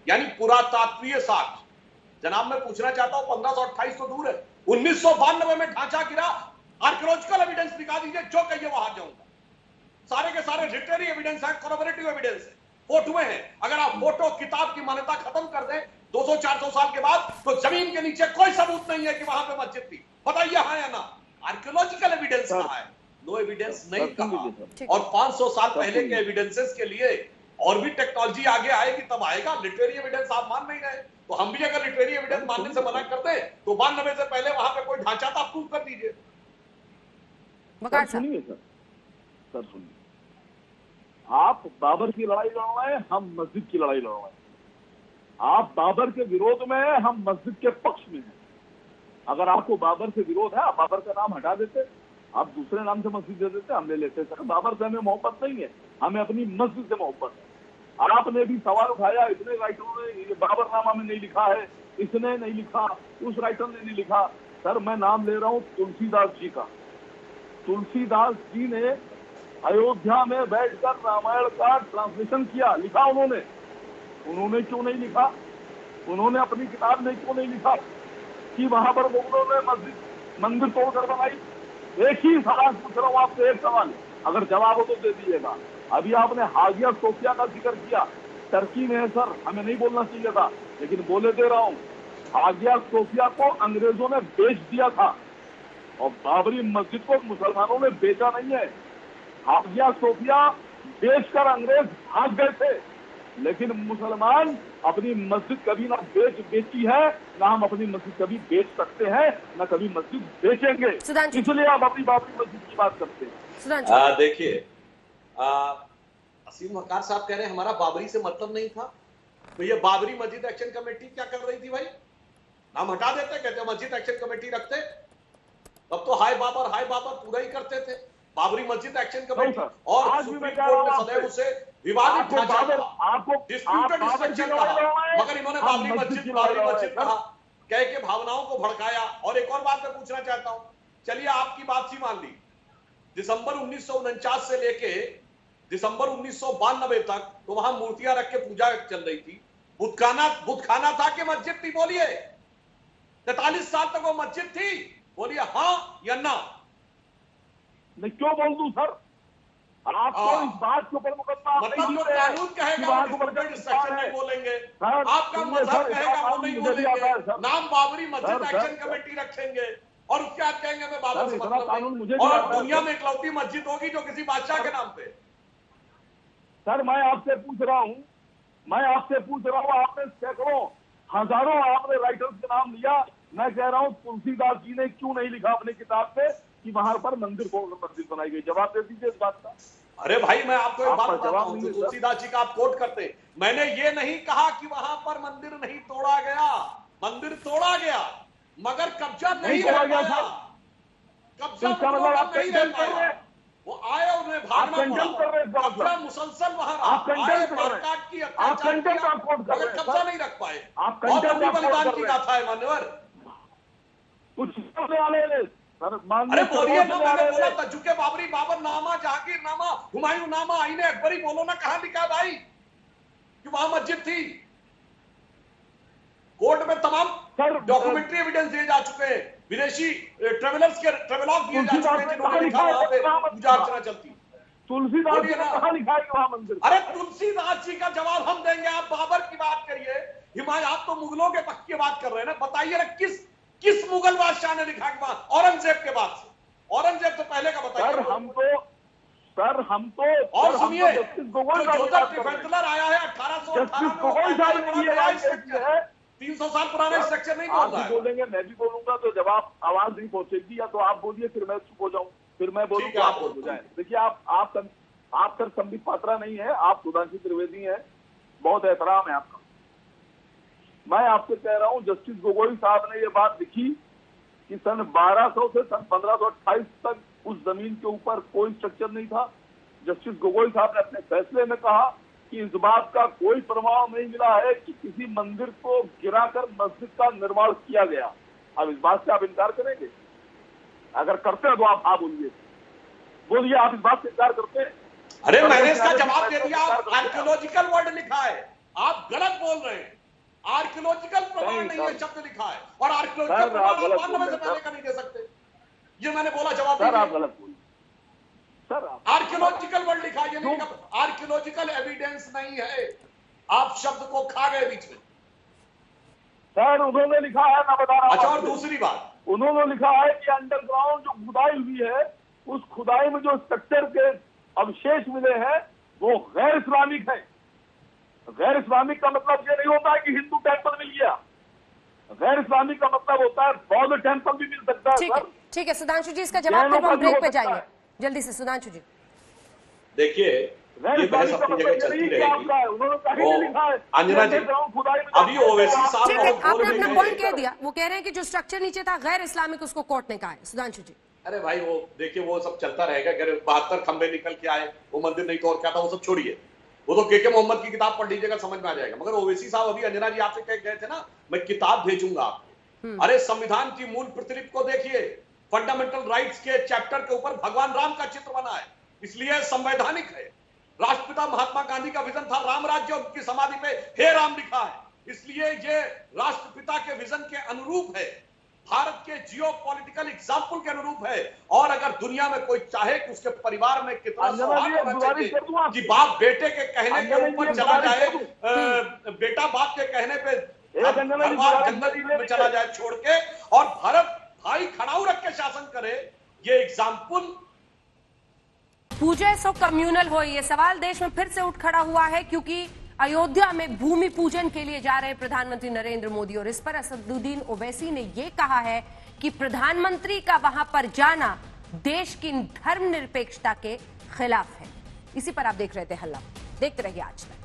यानी पुरातात्वीय साक्ष्य। जनाब, मैं पूछना चाहता हूं, 1528 तो दूर है, 1992 में ढांचा गिरा, आर्कियोलॉजिकल एविडेंस दिखा दीजिए, जो कहिए वहां जाऊंगा। सारे के सारे लिटरेरी एविडेंस है, कोलैबोरेटिव एविडेंस है, फोटोएं हैं। अगर आप फोटो किताब की मान्यता खत्म कर दें 200-400 साल के बाद, तो जमीन के नीचे कोई सबूत नहीं है कि वहां पे मस्जिद थी। बताइए हाँ या ना? आर्कियोलॉजिकल एविडेंस कहां है? नो एविडेंस नहीं कहा। और 500 साल पहले के एविडेंसेस के लिए और भी टेक्नोलॉजी आगे आएगी तब आएगा। लिटरेरी एविडेंस आप मान नहीं रहे, तो हम भी अगर लिटरेरी एविडेंस मानने से मना करते हैं तो 92 से पहले वहां पे कोई ढांचा था, प्रूव कर दीजिए। सुनिए सर, सुनिए, आप बाबर की लड़ाई लड़ रहे हैं, हम मस्जिद की लड़ाई लड़ रहे हैं। आप बाबर के विरोध में हैं, हम मस्जिद के पक्ष में हैं। अगर आपको बाबर से विरोध है, आप बाबर का नाम हटा देते, आप दूसरे नाम से मस्जिद दे देते, हम ले लेते। सर, बाबर से हमें मोहब्बत नहीं है, हमें अपनी मस्जिद से मोहब्बत है। आपने भी सवाल उठाया, इतने राइटरों ने ये बाबर नामा में नहीं लिखा है, इसने नहीं लिखा, उस राइटर ने नहीं लिखा। सर, मैं नाम ले रहा हूँ तुलसीदास जी का। तुलसीदास जी ने अयोध्या में बैठकर रामायण का ट्रांसलेशन किया, लिखा उन्होंने क्यों नहीं लिखा? उन्होंने अपनी किताब में क्यों नहीं लिखा कि वहां पर मुगलों ने मंदिर तोड़कर बनाई? एक ही सवाल पूछ रहा हूँ आपसे, एक सवाल, अगर जवाब हो तो दे दीजिएगा। अभी आपने हागिया सोफिया का जिक्र किया, टर्की में है सर, हमें नहीं बोलना चाहिए था, लेकिन बोले दे रहा हूँ। हागिया सोफिया को अंग्रेजों ने बेच दिया था और बाबरी मस्जिद को मुसलमानों ने बेचा नहीं है। हागिया सोफिया बेचकर अंग्रेज भाग गए थे, लेकिन मुसलमान अपनी मस्जिद कभी ना बेची है, ना हम अपनी मस्जिद कभी बेच सकते हैं, ना कभी मस्जिद बेचेंगे। इसलिए आप अपनी बाबरी मस्जिद की बात करते हैं। देखिए, असीम वकार साहब कह रहे हैं हमारा बाबरी से मतलब नहीं था। तो ये बाबरी मस्जिद एक्शन कमेटी क्या कर रही थी भाई? नाम हटा देते, कहते मस्जिद एक्शन कमेटी रखते, तब तो हाय बाबर पूरा ही करते थे। बाबरी मस्जिद एक्शन कमेटी और आज भी मैं कह रहा हूं सदैव उसे विवादित ढांचा डिस्प्यूटेड स्ट्रक्चर कहा, मगर इन्होंने बाबरी मस्जिद कहा, कह के भावनाओं को भड़काया। और एक और बात मैं पूछना चाहता हूं, चलिए आपकी बात सी मान ली, दिसंबर 1949 से लेके दिसंबर 1992 तक तो वहां मूर्तियां रख के पूजा चल रही थी। बुतखाना था कि मस्जिद थी? बोलिए। 43 साल तक वो मस्जिद थी? बोलिए हाँ या ना? मैं क्यों बोल दूं सर? आपको इस बात के ऊपर मुकदमा मतलब जो कानून कहेगा नहीं बोलेंगे, आपका मजहब कहेगा वो नहीं बोलेंगे, नाम बाबरी मस्जिद एक्शन कमेटी रखेंगे। और उसके बाद कहेंगे मैं बाबर से इतना मतलब कानून मुझे नहीं। भी और आता है। दुनिया में इकलौती मस्जिद होगी जो किसी बादशाह के नाम पे। सर मैं आपसे पूछ रहा हूँ, आपने सैकड़ों हजारों आपने राइटर्स के नाम लिया, मैं कह रहा हूँ तुलसीदास जी ने क्यों नहीं लिखा अपनी किताब पे कि वहां पर मस्जिद बनाई गई? जवाब दे दीजिए इस बात का। अरे भाई मैं आपको एक बात आपका बताता जवाब हूँ, नहीं है, तुलसीदास जी का आप कोट करते हैं। मैंने ये नहीं कहा कि वहां पर मंदिर नहीं तोड़ा गया, मंदिर तोड़ा गया मगर कब्जा नहीं तोड़ा रह गया पाया। था। कब्जा इसका मतलब आप नहीं रह कंडेम कर रहे पाया। हैं। वो आए उन्हें भागना कंडेम कर रहे हैं इसका पड़ा, मतलब। कब्जा मुसलसल वहां रहा। आप कंडेम आए कर रहे हैं। मारकाट की आप अत्याचार कंडेम किया, का कोट कर मगर रहे हैं, कब्जा सर। नहीं रख पाए। आप बहुत कंडेम लंबी का कोट बलिदान कर की रहे हैं। गाथा है मान्यवर। कुछ बोलने वाले ने सर अरे बोलिए ना, मैंने बोला था। तजुके बाबरी, बाबर नामा, जहांगीर नामा, हुमायूं नामा, आईने अकबरी, बोलो ना कहां लिखा है भाई कि वहां मस्जिद थी? कोर्ट में तमाम डॉक्यूमेंट्री एविडेंस दिए जा चुके हैं, विदेशी ट्रेवलर्स के ट्रेवलॉग दिए जा चुके हैं जिन्होंने लिखा वहां पे पूजा अर्चना चलती। तुलसीदास जी ने कहा लिखा है कि वहां मंदिर? अरे तुलसीदास जी का जवाब हम देंगे, आप बाबर की बात करिए, हिमायत, आप तो मुगलों के पक्ष की बात कर रहे हैं ना। बताइए ना किस मुगल बादशाह ने लिखा कि वहां? औरंगजेब के बाद से, औरंगजेब तो पहले का बताइए। सर हम तो और सुनिए, जस्टिस गोगोई जो जोसेफ डिफेंटलर आया है 1818 में, 300 साल पुराना स्ट्रक्चर नहीं बोल आप रहा भी है। बोलेंगे, मैं भी बोलूंगा, तो जवाब आवाज नहीं पहुंचेगी, या तो आप बोलिए फिर मैं चुप हो जाऊं, फिर मैं बोलूंगा आप हो जाए। देखिए आप सर संबित पात्रा नहीं है, आप सुधांशु त्रिवेदी हैं, बहुत एहतराम है आपका। मैं आपसे कह रहा हूं, जस्टिस गोगोई साहब ने ये बात लिखी कि सन 1200 से सन 1528 तक उस जमीन के ऊपर कोई स्ट्रक्चर नहीं था। जस्टिस गोगोई साहब ने अपने फैसले में कहा कि इस बात का कोई प्रमाण नहीं मिला है कि किसी मंदिर को गिराकर मस्जिद का निर्माण किया गया। अब इस बात से आप इनकार करेंगे? अगर करते हैं तो आप हाँ बोलिए, आप इस बात से इनकार करते हैं? अरे मैंने इसका जवाब दे दिया, आर्कियोलॉजिकल वर्ड लिखा है, आप गलत बोल रहे हैं। आर्कियोलॉजिकल प्रमाण नहीं है शब्द लिखा है, और आर्कियोलॉजिकल प्रमाण आप 92 से पहले का नहीं दे सकते। ये मैंने बोला, जवाब सर आप गलत बोलिए सर। आर्कियोलॉजिकल वर्ड लिखा है, ये नहीं लिखा, आर्कियोलॉजिकल एविडेंस नहीं है। आप शब्द को खा गए बीच में। सर उन्होंने लिखा है, मैं बता रहा हूं। अच्छा, और दूसरी बात, उन्होंने लिखा है कि अंडरग्राउंड जो खुदाई हुई है, उस खुदाई में जो स्ट्रक्चर के अवशेष मिले हैं वो गैर इस्लामिक है। गैर इस्लामिक का मतलब ये नहीं होता है कि हिंदू टेम्पल मिल गया। गैर इस्लामिक का मतलब होता है बौद्ध टेम्पल भी मिल सकता है। सर ठीक है सुधांशु जी, इसका जवाब फिर हम ब्रेक पे जाएंगे। जल्दी से सुधांशु जी। देखिए, ये बहस अपनी जगह चलती रहेगी। अंजना जी, अभी ओवैसी साहब ठीक है, आपने अपना पॉइंट कह दिया। वो कह रहे हैं कि जो स्ट्रक्चर नीचे था गैर इस्लामिक, उसको कोर्ट ने कहा है। सुधांशु जी। अरे भाई वो देखिए, वो सब चलता रहेगा। 72 खंबे निकल के आए, वो मंदिर नहीं तो और क्या था, वो सब छोड़िए। वो तो के मोहम्मद की किताब पढ़ लीजिएगा, समझ में आ जाएगा। मगर ओवैसी साहब, अभी अंजना जी आपसे कह गए थे ना, मैं किताब भेजूंगा आपको। अरे संविधान की मूल प्रतिलिपि को देखिए, फंडामेंटल राइट्स के चैप्टर के ऊपर भगवान राम का चित्र बना है, इसलिए संवैधानिक है। राष्ट्रपिता महात्मा गांधी का विजन था राम राज्य, उनकी समाधि पे हे राम लिखा है, इसलिए ये राष्ट्रपिता के विजन के अनुरूप है, भारत के जियो पॉलिटिकल एग्जाम्पल के अनुरूप है। और अगर दुनिया में कोई चाहे कि उसके परिवार में कितना सौहार्द होना चाहिए कि बाप बेटे के कहने के ऊपर चला जाए, बेटा बाप के कहने पे जंगल में चला जाए छोड़ के, और भारत भाई खड़ाऊ रख के शासन करे, ये एग्जाम्पल। पूजा सो कम्युनल हो, ये सवाल देश में फिर से उठ खड़ा हुआ है, क्योंकि अयोध्या में भूमि पूजन के लिए जा रहे प्रधानमंत्री नरेंद्र मोदी, और इस पर असदुद्दीन ओवैसी ने यह कहा है कि प्रधानमंत्री का वहां पर जाना देश की धर्मनिरपेक्षता के खिलाफ है। इसी पर आप देख रहे थे हल्ला। देखते रहिए आज तक।